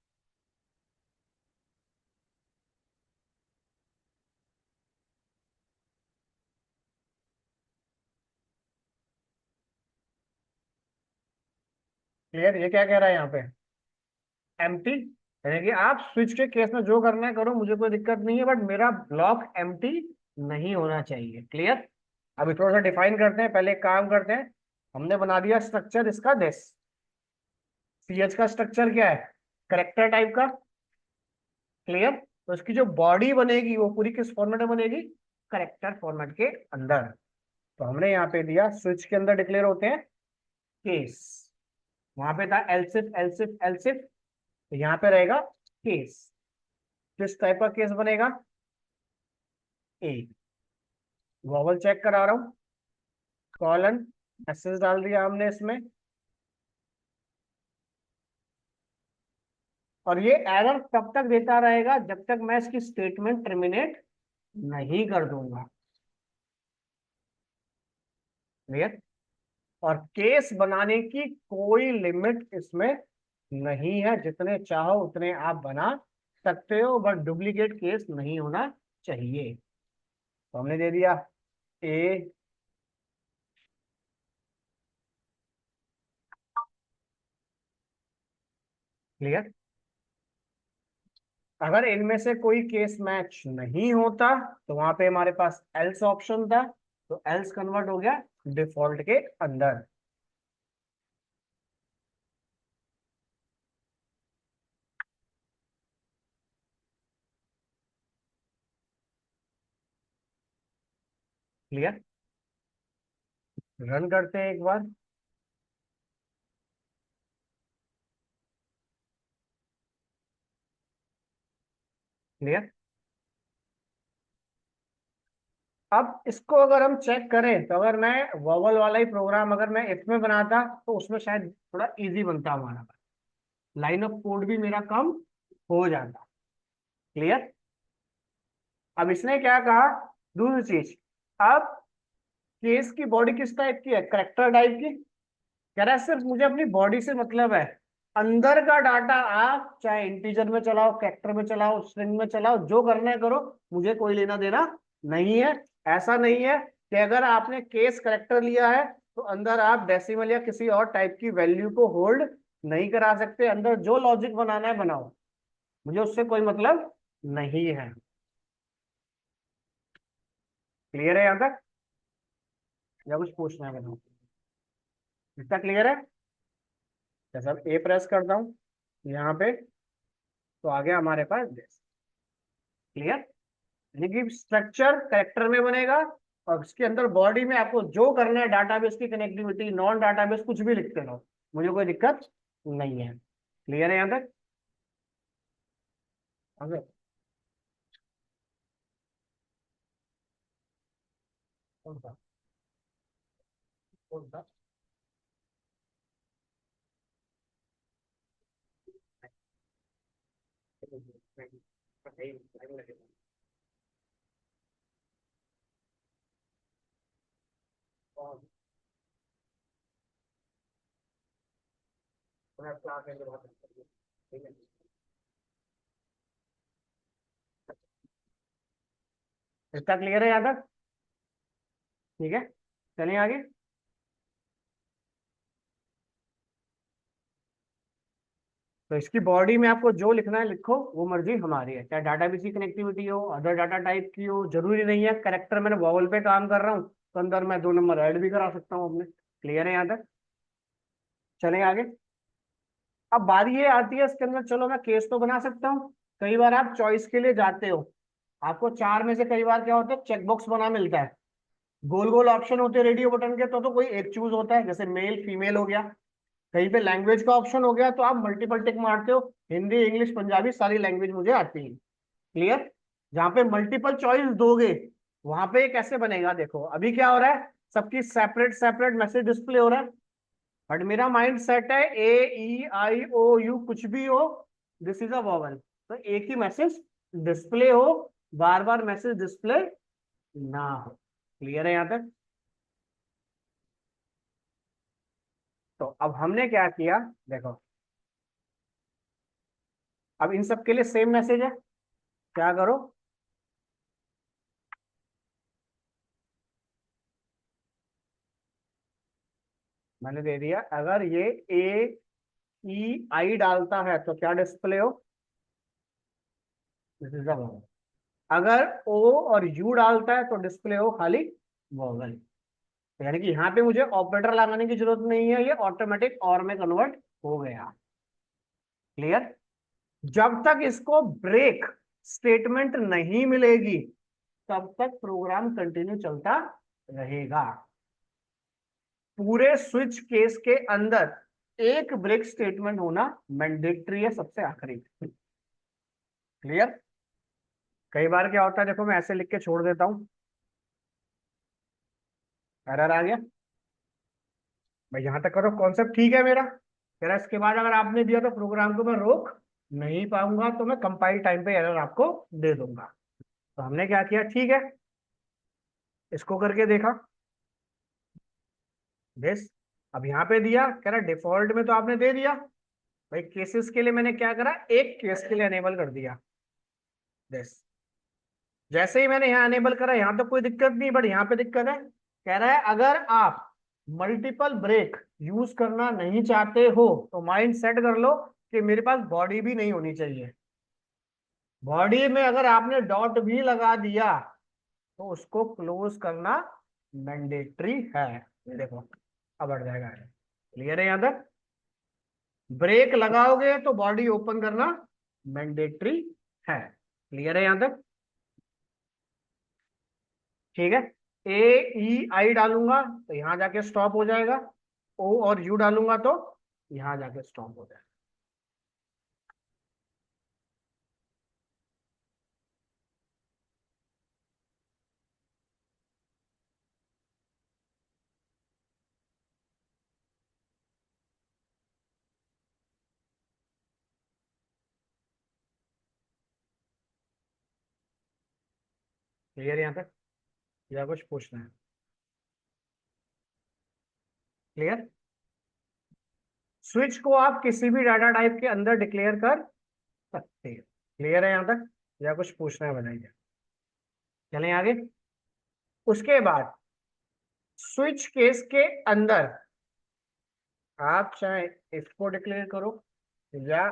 क्लियर? ये क्या कह रहा है यहाँ पे? एम्प्टी। यानी कि आप स्विच के केस में जो करना है करो, मुझे कोई दिक्कत नहीं है, बट मेरा ब्लॉक एम्प्टी नहीं होना चाहिए। क्लियर? अभी थोड़ा सा डिफाइन करते हैं, पहले एक काम करते हैं। हमने बना दिया स्ट्रक्चर इसका दिस। सीएच का स्ट्रक्चर क्या है? करेक्टर टाइप का। क्लियर? तो इसकी जो बॉडी बनेगी वो पूरी किस फॉर्मेट में बनेगी? करेक्टर फॉर्मेट के अंदर। तो हमने यहाँ पे दिया स्विच के अंदर डिक्लेयर होते हैं केस। वहां पे था एलसिफ एलसिफ एलसिफ, तो यहाँ पे रहेगा केस। किस टाइप का केस बनेगा? ए। वॉवल चेक करा रहा हूँ। कॉलन एसएस डाल दिया हमने इसमें। और ये एरर तब तक देता रहेगा जब तक मैं इसकी स्टेटमेंट टर्मिनेट नहीं कर दूंगा। क्लियर? और केस बनाने की कोई लिमिट इसमें नहीं है, जितने चाहो उतने आप बना सकते हो, बट डुप्लीकेट केस नहीं होना चाहिए। तो हमने दे दिया ए। क्लियर? अगर इनमें से कोई केस मैच नहीं होता तो वहां पे हमारे पास एल्स ऑप्शन था, तो एल्स कन्वर्ट हो गया डिफॉल्ट के अंदर। क्लियर? रन करते हैं एक बार। क्लियर? अब इसको अगर हम चेक करें तो अगर मैं वॉवल वाला ही प्रोग्राम अगर मैं इफ में बनाता तो उसमें शायद थोड़ा इजी बनता हमारा, लाइन ऑफ कोड भी मेरा कम हो जाता। क्लियर? अब इसने क्या कहा? दूसरी चीज, अब केस की बॉडी किस टाइप की है? करेक्टर टाइप की। कह रहा है सिर्फ मुझे अपनी बॉडी से मतलब है, अंदर का डाटा आप चाहे इंटीजर में चलाओ, कैरेक्टर में चलाओ, स्ट्रिंग में चलाओ, जो करना है करो, मुझे कोई लेना देना नहीं है। ऐसा नहीं है कि अगर आपने केस करेक्टर लिया है तो अंदर आप डेसिमल या किसी और टाइप की वैल्यू को होल्ड नहीं करा सकते। अंदर जो लॉजिक बनाना है बनाओ, मुझे उससे कोई मतलब नहीं है। क्लियर है यहां तक? या कुछ पूछना है बताओ? इतना क्लियर है? जैसे अब ए प्रेस करता हूँ यहाँ पे, तो आ गया हमारे पास दिस। क्लियर? यानी कि स्ट्रक्चर करेक्टर में बनेगा, और उसके अंदर बॉडी में आपको जो करना है, डाटाबेस की कनेक्टिविटी, नॉन डाटाबेस, कुछ भी लिखते रहो, मुझे कोई दिक्कत नहीं है। क्लियर है यहाँ तक? ओके। कौन सा? कौन सा? ठीक है। इतना क्लियर है यहाँ तक? ठीक है, चलिए आगे। तो इसकी बॉडी में आपको जो लिखना है लिखो, वो मर्जी हमारी है, चाहे डाटाबेस की कनेक्टिविटी हो, अदर डाटा टाइप की हो, जरूरी नहीं है। करेक्टर मैंने वॉवल पे काम कर रहा हूँ तो अंदर मैं 2 नंबर ऐड भी करा सकता हूँ अपने। क्लियर है यहाँ तक? चलें आगे। अब बारी ये आती है इसके अंदर, चलो मैं केस तो बना सकता हूँ, कई बार आप चॉइस के लिए जाते हो, आपको चार में से कई बार क्या होता है, चेकबॉक्स बना मिलता है, गोल गोल ऑप्शन होते हैं रेडियो बटन के, तो कोई एक चूज होता है, जैसे मेल फीमेल हो गया। कहीं पे लैंग्वेज का ऑप्शन हो गया तो आप मल्टीपल टिक मारते हो, हिंदी इंग्लिश पंजाबी सारी लैंग्वेज मुझे आती है। क्लियर? जहां पे मल्टीपल चॉइस दोगे वहां पे कैसे बनेगा? देखो अभी क्या हो रहा है, सबकी सेपरेट सेपरेट मैसेज डिस्प्ले हो रहा है, बट मेरा माइंड सेट है ए ई आई ओ यू कुछ भी हो, दिस इज अ वॉवल, तो एक ही मैसेज डिस्प्ले हो, बार बार मैसेज डिस्प्ले ना हो। क्लियर है यहां तक? तो अब हमने क्या किया, देखो अब इन सब के लिए सेम मैसेज है, क्या करो, मैंने दे दिया अगर ये ए ई आई डालता है तो क्या डिस्प्ले हो, दिस इज द वॉवल। अगर ओ और यू डालता है तो डिस्प्ले हो खाली वॉवल। यानी कि यहाँ पे मुझे ऑपरेटर लगाने की जरूरत नहीं है, ये ऑटोमेटिक और में कन्वर्ट हो गया। क्लियर। जब तक इसको ब्रेक स्टेटमेंट नहीं मिलेगी तब तक प्रोग्राम कंटिन्यू चलता रहेगा। पूरे स्विच केस के अंदर एक ब्रेक स्टेटमेंट होना मैंडेटरी है, सबसे आखिरी। क्लियर। कई बार क्या होता है, देखो मैं ऐसे लिख के छोड़ देता हूं, एरर आ गया भाई, यहां तक करो कॉन्सेप्ट ठीक है मेरा। फिर इसके बाद अगर आपने दिया तो प्रोग्राम को मैं रोक नहीं पाऊंगा, तो मैं कंपाइल टाइम पे एरर आपको दे दूंगा। तो हमने क्या किया, ठीक है, इसको करके देखा बेस। अब यहाँ पे दिया, कह रहा डिफॉल्ट में तो आपने दे दिया भाई, केसेस के लिए मैंने क्या करा, एक केस के लिए अनेबल कर दिया बेस। जैसे ही मैंने यहाँ अनेबल करा, यहाँ तो कोई दिक्कत नहीं, बट यहाँ पे दिक्कत है। कह रहा है अगर आप मल्टीपल ब्रेक यूज करना नहीं चाहते हो तो माइंड सेट कर लो कि मेरे पास बॉडी भी नहीं होनी चाहिए। बॉडी में अगर आपने डॉट भी लगा दिया तो उसको क्लोज करना मैंडेटरी है। ये देखो अब बढ़ जाएगा। क्लियर है यहाँ तक। ब्रेक लगाओगे तो बॉडी ओपन करना मैंडेटरी है। क्लियर है यहाँ तक। ठीक है। ए ई आई डालूंगा तो यहां जाके स्टॉप हो जाएगा, ओ और यू डालूंगा तो यहां जाके स्टॉप हो जाएगा। क्लियर यहाँ तक, या कुछ पूछना है। क्लियर। स्विच को आप किसी भी डाटा टाइप के अंदर डिक्लेयर कर सकते हैं। क्लियर है यहाँ तक, या कुछ पूछना है बताइए। चलें आगे। उसके बाद स्विच केस के अंदर आप चाहे इसको डिक्लेयर करो या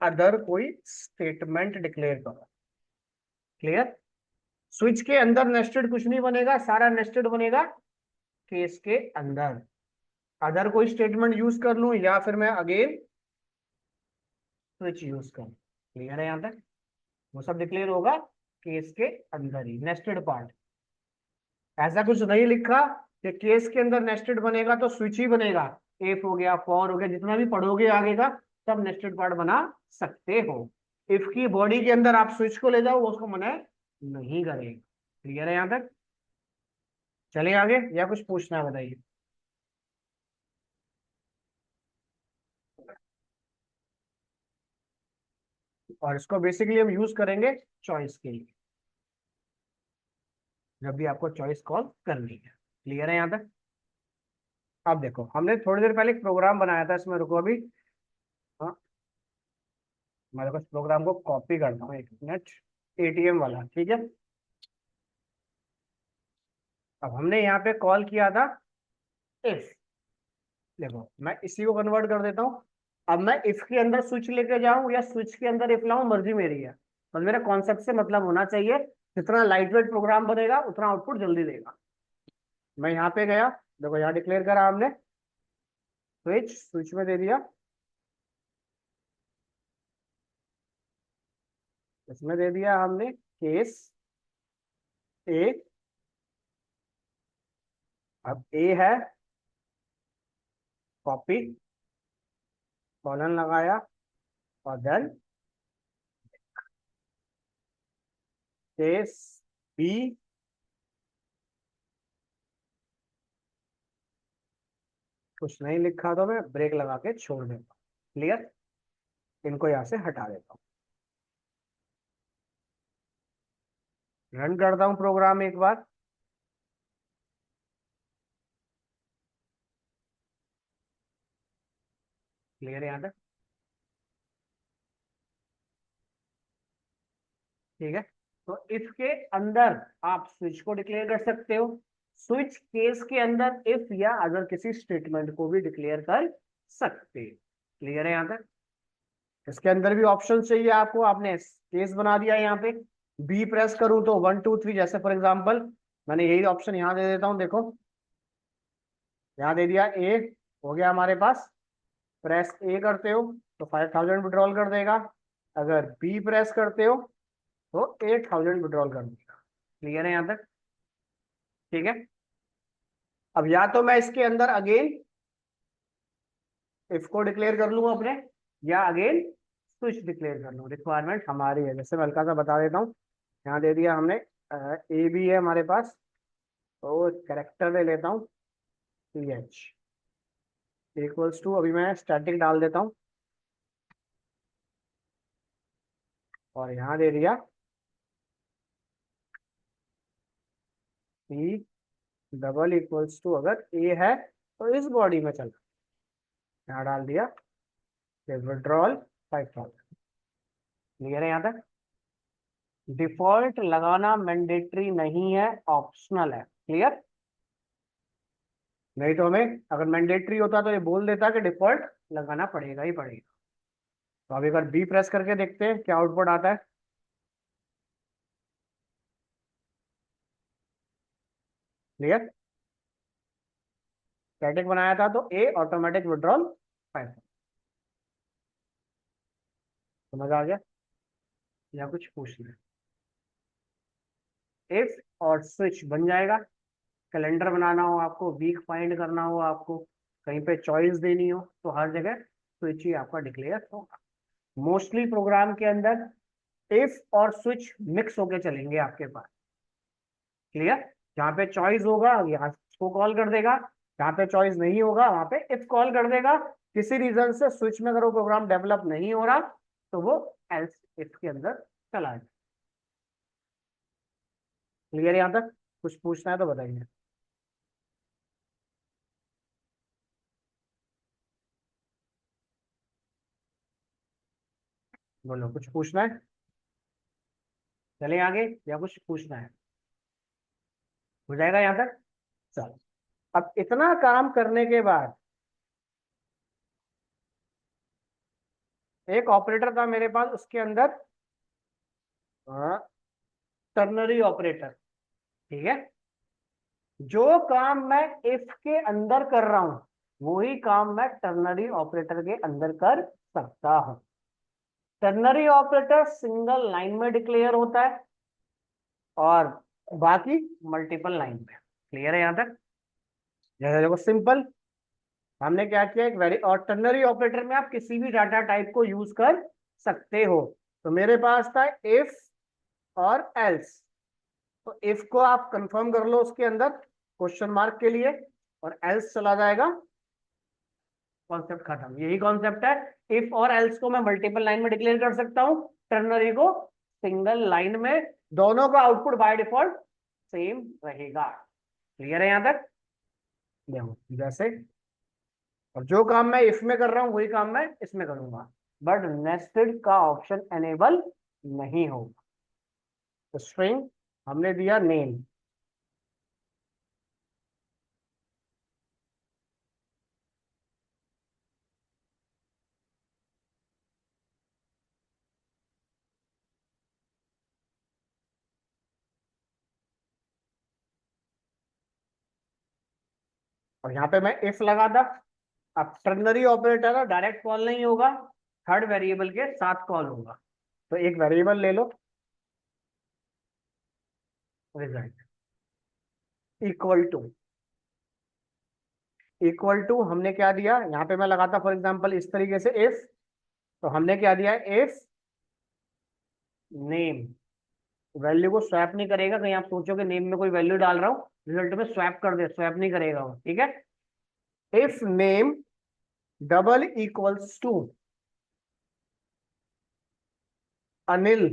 अदर कोई स्टेटमेंट डिक्लेयर करो। क्लियर। स्विच के अंदर नेस्टेड कुछ नहीं बनेगा, सारा नेस्टेड बनेगा केस के अंदर। अदर कोई स्टेटमेंट यूज कर लूं या फिर मैं अगेन स्विच यूज करूं। क्लियर है यहां तक। वो सब डिक्लेयर होगा केस के अंदर ही, नेस्टेड पार्ट। ऐसा कुछ नहीं लिखा कि केस के अंदर नेस्टेड बनेगा तो स्विच ही बनेगा। इफ हो गया, फॉर हो गया, जितना भी पढ़ोगे आगे का सब नेस्टेड पार्ट बना सकते हो। इफ की बॉडी के अंदर आप स्विच को ले जाओ वो उसको मना नहीं करेगा। क्लियर है यहां तक। चलिए आगे, या कुछ पूछना है बताइए। और इसको बेसिकली हम यूज करेंगे चॉइस के लिए, जब भी आपको चॉइस कॉल करनी है। क्लियर है यहाँ तक। अब देखो हमने थोड़ी देर पहले एक प्रोग्राम बनाया था, इसमें रुको अभी। हाँ, मैं देखो इस प्रोग्राम को कॉपी करता हूँ, एक मिनट। एटीएम वाला, ठीक है। अब हमने यहाँ पे कॉल किया था इफ। देखो मैं इसी को कन्वर्ट कर देता हूँ। अब मैं इफ के अंदर स्विच लेके जाऊं या स्विच के अंदर इफ लाऊं, मर्जी मेरी है, बस मेरा कॉन्सेप्ट से मतलब होना चाहिए। जितना लाइट वेट प्रोग्राम बनेगा उतना आउटपुट जल्दी देगा। मैं यहाँ पे गया, देखो यहाँ डिक्लेयर करा हमने स्विच, स्विच में दे दिया, इसमें दे दिया हमने केस ए। अब ए है, कॉपी, कॉलन लगाया और देन केस बी। कुछ नहीं लिखा तो मैं ब्रेक लगा के छोड़ देता हूँ। क्लियर। इनको यहाँ से हटा देता हूँ, रन करता हूँ प्रोग्राम एक बार। क्लियर है यहाँ तक। ठीक है। तो इफ के अंदर आप स्विच को डिक्लेयर कर सकते हो, स्विच केस के अंदर इफ या अगर किसी स्टेटमेंट को भी डिक्लेयर कर सकते हो। क्लियर है यहाँ तक? इसके अंदर भी ऑप्शन चाहिए आपको, आपने केस बना दिया यहाँ पे। बी प्रेस करूं तो 1 2 3, जैसे फॉर एग्जांपल मैंने यही ऑप्शन यहाँ दे देता हूँ, देखो यहाँ दे दिया ए, हो गया हमारे पास। प्रेस ए करते हो तो 5000 विड्रॉल कर देगा, अगर बी प्रेस करते हो तो 8000 विड्रॉल कर देगा। क्लियर है यहाँ तक? ठीक है। अब या तो मैं इसके अंदर अगेन इफ को डिक्लेयर कर लूँ अपने, या अगेन स्विच डिक्लेयर कर लूँ, रिक्वायरमेंट हमारी है। जैसे मैं हल्का सा बता देता हूँ, यहाँ दे दिया हमने ए बी है हमारे पास, तो कैरेक्टर ले लेता हूँ टी एच इक्वल्स टू, अभी मैं स्टैटिक डाल देता हूँ और यहाँ दे दिया टी डबल इक्वल्स टू, अगर ए है तो इस बॉडी में चला, यहाँ डाल दिया विड्रॉल 5000। क्लियर है यहाँ तक? डिफॉल्ट लगाना मैंडेटरी नहीं है, ऑप्शनल है। क्लियर? नहीं तो हमें अगर मैंडेटरी होता तो ये बोल देता कि डिफॉल्ट लगाना पड़ेगा ही पड़ेगा। तो अभी अगर बी प्रेस करके देखते हैं क्या आउटपुट आता है। क्लियर? स्टैटिक बनाया था तो ए ऑटोमेटिक विड्रॉल 5। समझ आ गया? या कुछ पूछना है? इफ और स्विच बन जाएगा। कैलेंडर बनाना हो आपको, वीक फाइंड करना हो आपको, कहीं पे चॉइस देनी हो, तो हर जगह स्विच ही आपका डिक्लेयर होगा। मोस्टली प्रोग्राम के अंदर इफ और स्विच मिक्स होके चलेंगे आपके पास। क्लियर? जहाँ पे चॉइस होगा यहाँ को कॉल कर देगा, जहाँ पे चॉइस नहीं होगा वहां पे इफ कॉल कर देगा। किसी रीजन से स्विच में अगर वो प्रोग्राम डेवलप नहीं हो रहा तो वो एल्स इफ के अंदर चला जाए। क्लियर? यहाँ तक कुछ पूछना है तो बताइए। बोलो, कुछ पूछना है? चले आगे या कुछ पूछना है? हो जाएगा यहाँ तक? चलो, अब इतना काम करने के बाद एक ऑपरेटर था मेरे पास, उसके अंदर टर्नरी ऑपरेटर। ठीक है? जो काम मैं इफ के अंदर कर रहा हूं वही काम मैं टर्नरी ऑपरेटर के अंदर कर सकता हूं। टर्नरी ऑपरेटर सिंगल लाइन में डिक्लेयर होता है और बाकी मल्टीपल लाइन में। क्लियर है यहां तक? जैसे देखो सिंपल, हमने क्या किया, एक वेरी और टर्नरी ऑपरेटर में आप किसी भी डाटा टाइप को यूज कर सकते हो। तो मेरे पास था इफ और एल्स, तो इफ को आप कंफर्म कर लो उसके अंदर क्वेश्चन मार्क के लिए, और एल्स चला जाएगा, कॉन्सेप्ट खत्म। यही कॉन्सेप्ट है। इफ और एल्स को मैं मल्टीपल लाइन में डिक्लेयर कर सकता हूं, टर्नरी को सिंगल लाइन में। दोनों का आउटपुट बाय डिफॉल्ट सेम रहेगा। क्लियर है यहां तक? देखो जैसे, और जो काम मैं इफ में कर रहा हूं वही काम मैं इसमें करूंगा, बट नेस्टेड का ऑप्शन एनेबल नहीं होगा। तो स्ट्रिंग हमने दिया नेम, और यहाँ पे मैं इफ लगा था। अब टर्नरी ऑपरेटर है, डायरेक्ट कॉल नहीं होगा, थर्ड वेरिएबल के साथ कॉल होगा। तो एक वेरिएबल ले लो, रिजल्ट इक्वल टू हमने क्या दिया यहाँ पे, मैं लगाता फॉर एग्जांपल इस तरीके से इफ, तो हमने क्या दिया, इफ नेम। वैल्यू को स्वैप नहीं करेगा, कहीं आप सोचो कि नेम में कोई वैल्यू डाल रहा हूँ रिजल्ट में स्वैप कर दे, स्वैप नहीं करेगा वो। ठीक है? If name double equals to Anil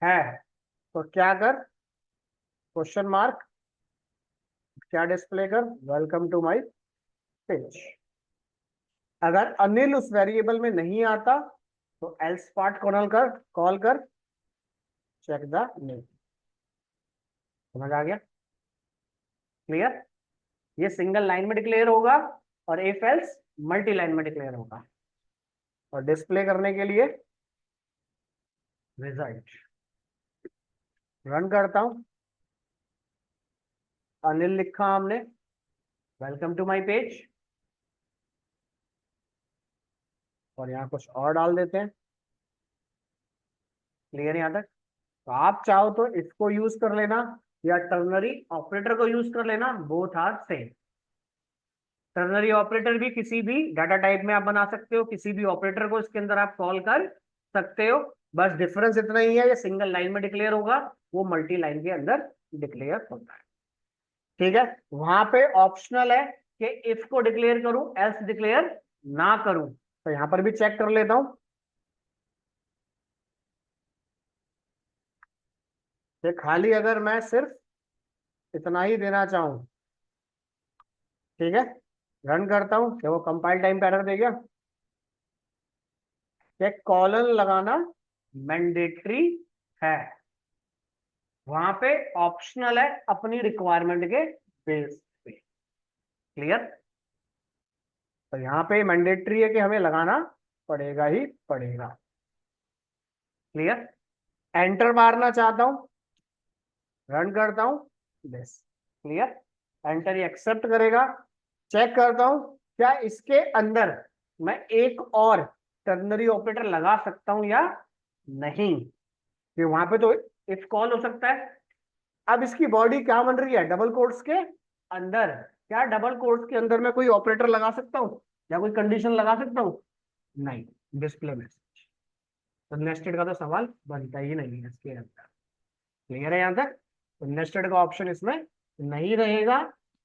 है, तो क्या कर, क्वेश्चन मार्क, क्या डिस्प्ले कर, वेलकम टू माय पेज। अगर अनिल उस वेरिएबल में नहीं आता तो एल्स पार्ट कॉल कर चेक द नेम। समझ आ गया? क्लियर? ये सिंगल लाइन में डिक्लेयर होगा और इफ एल्स मल्टी लाइन में डिक्लेयर होगा। और डिस्प्ले करने के लिए रिजल्ट। रन करता हूं, अनिल लिखा हमने, वेलकम टू माय पेज, और यहाँ कुछ और डाल देते हैं। क्लियर यहाँ तक? तो आप चाहो तो इसको यूज कर लेना या टर्नरी ऑपरेटर को यूज कर लेना, both are same. Ternary operator भी किसी भी डाटा टाइप में आप बना सकते हो, किसी भी ऑपरेटर को इसके अंदर आप कॉल कर सकते हो। बस डिफरेंस इतना ही है, ये सिंगल लाइन में डिक्लेयर होगा, वो मल्टी लाइन के अंदर डिक्लेयर होता है। ठीक है, वहां पे ऑप्शनल है कि इफ को डिक्लेयर करूं एल्स डिक्लेयर ना करूं। तो यहां पर भी चेक कर लेता हूं कि खाली अगर मैं सिर्फ इतना ही देना चाहूं, ठीक है, रन करता हूं, कि वो कंपाइल टाइम पे एरर दे गया कि कॉलन लगाना मैंडेटरी है, वहां पे ऑप्शनल है अपनी रिक्वायरमेंट के बेस पे। क्लियर? तो यहाँ पे मैंडेटरी है कि हमें लगाना पड़ेगा ही पड़ेगा। क्लियर? एंटर मारना चाहता हूं, रन करता हूं, बस। क्लियर? एंटर ही एक्सेप्ट करेगा। चेक करता हूं क्या इसके अंदर मैं एक और टर्नरी ऑपरेटर लगा सकता हूं या नहीं, कि वहां पे तो इफ कॉल हो सकता है। अब इसकी बॉडी क्या बन रही है, डबल कोट्स के अंदर। क्या डबल कोट्स के अंदर मैं कोई ऑपरेटर लगा सकता हूं या कोई कंडीशन लगा सकता हूं? नहीं। डिस्प्ले मैसेज, तो नेस्टेड का तो सवाल बनता ही नहीं है इसके अंदर। क्लियर है यहां तक? तो नेस्टेड का ऑप्शन इसमें नहीं रहेगा।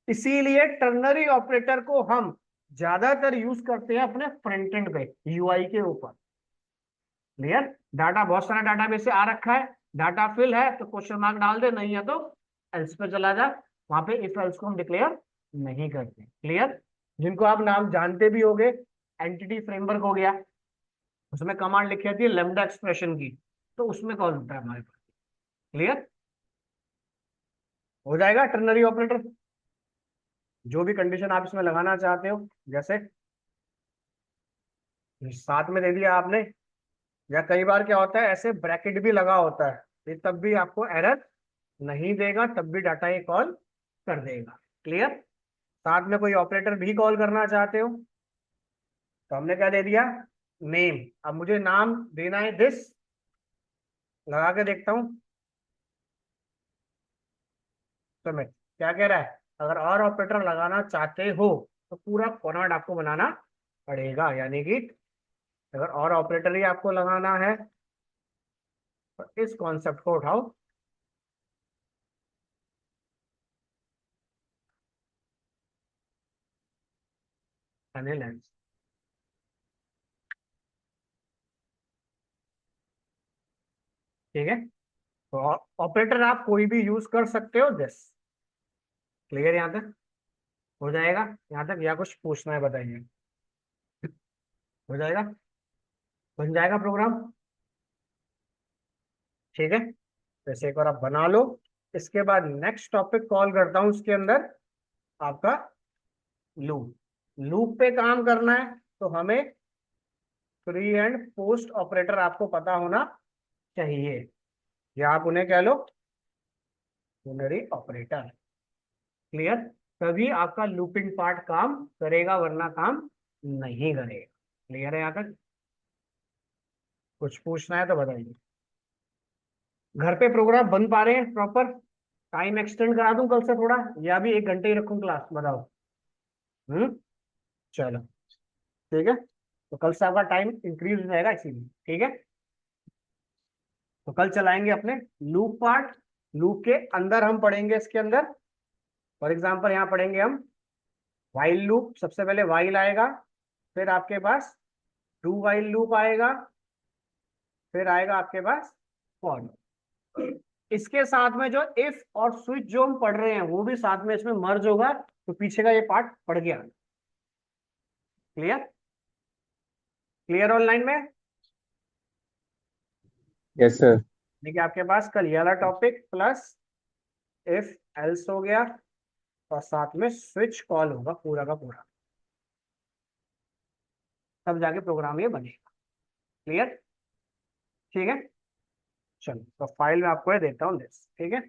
इसीलिए टर्नरी ऑपरेटर को हम ज्यादातर यूज करते हैं अपने फ्रंट एंड पे, यूआई के ऊपर। क्लियर? डाटा बहुत सारा डाटाबेस से आ रखा है, डाटा फिल है तो क्वेश्चन मार्क डाल दे, नहीं है तो एल्स पे चला जा। वहां पे इफ एल्स को हम डिक्लेयर नहीं करते। क्लियर? जिनको आप नाम जानते भी होंगे, एंटिटी फ्रेमवर्क हो गया, उसमें कमांड लिखी जाती है लेमडा एक्सप्रेशन की, तो उसमें कॉल होता है हमारे पास। क्लियर हो जाएगा? टर्नरी ऑपरेटर जो भी कंडीशन आप इसमें लगाना चाहते हो, जैसे साथ में दे दिया आपने, या कई बार क्या होता है ऐसे ब्रैकेट भी लगा होता है, ये तब भी आपको एरर नहीं देगा, तब भी डाटा ये कॉल कर देगा। क्लियर? साथ में कोई ऑपरेटर भी कॉल करना चाहते हो तो हमने क्या दे दिया, नेम। अब मुझे नाम देना है दिस, लगा के देखता हूं, सबमिट। क्या कह रहा है, अगर और ऑपरेटर लगाना चाहते हो तो पूरा फॉर्मेट आपको बनाना पड़ेगा, यानी कि अगर और ऑपरेटर ही आपको लगाना है तो इस कॉन्सेप्ट को उठाओ, एनालाइज। ठीक है, तो ऑपरेटर आप कोई भी यूज कर सकते हो दिस। क्लियर यहाँ तक? हो जाएगा यहाँ तक, या कुछ पूछना है बताइए? हो जाएगा, बन जाएगा प्रोग्राम। ठीक है, जैसे एक बार आप बना लो, इसके बाद नेक्स्ट टॉपिक कॉल करता हूं उसके अंदर आपका लूप। लूप पे काम करना है तो हमें प्री एंड पोस्ट ऑपरेटर आपको पता होना चाहिए, या आप उन्हें कह लो यूनरी ऑपरेटर। क्लियर? तभी आपका लूपिंग पार्ट काम करेगा, वरना काम नहीं करेगा। क्लियर है यहाँ तक? कुछ पूछना है तो बताइए। घर पे प्रोग्राम बन पा रहे हैं प्रॉपर? टाइम एक्सटेंड करा दूं कल से थोड़ा, या भी 1 घंटे ही रखूं क्लास, बताओ। चलो, ठीक है, तो कल से आपका टाइम इंक्रीज हो जाएगा इसीलिए। ठीक है, तो कल चलाएंगे अपने लूप पार्ट। लूप के अंदर हम पढ़ेंगे, इसके अंदर फॉर एग्जांपल यहाँ पढ़ेंगे हम वाइल लूप। सबसे पहले वाइल आएगा, फिर आपके पास डू वाइल लूप आएगा, फिर आएगा आपके पास फॉर। इसके साथ में जो इफ और स्विच जो हम पढ़ रहे हैं वो भी साथ में इसमें मर्ज होगा, तो पीछे का ये पार्ट पढ़ गया। क्लियर? क्लियर ऑनलाइन में? Yes sir. देखिए आपके पास कल ये वाला टॉपिक प्लस इफ एल्स हो गया, और साथ में स्विच कॉल होगा पूरा का पूरा, तब जाके प्रोग्राम ये बनेगा। क्लियर? ठीक है, चलो तो फाइल में आपको ये देता हूँ दिस, ठीक है।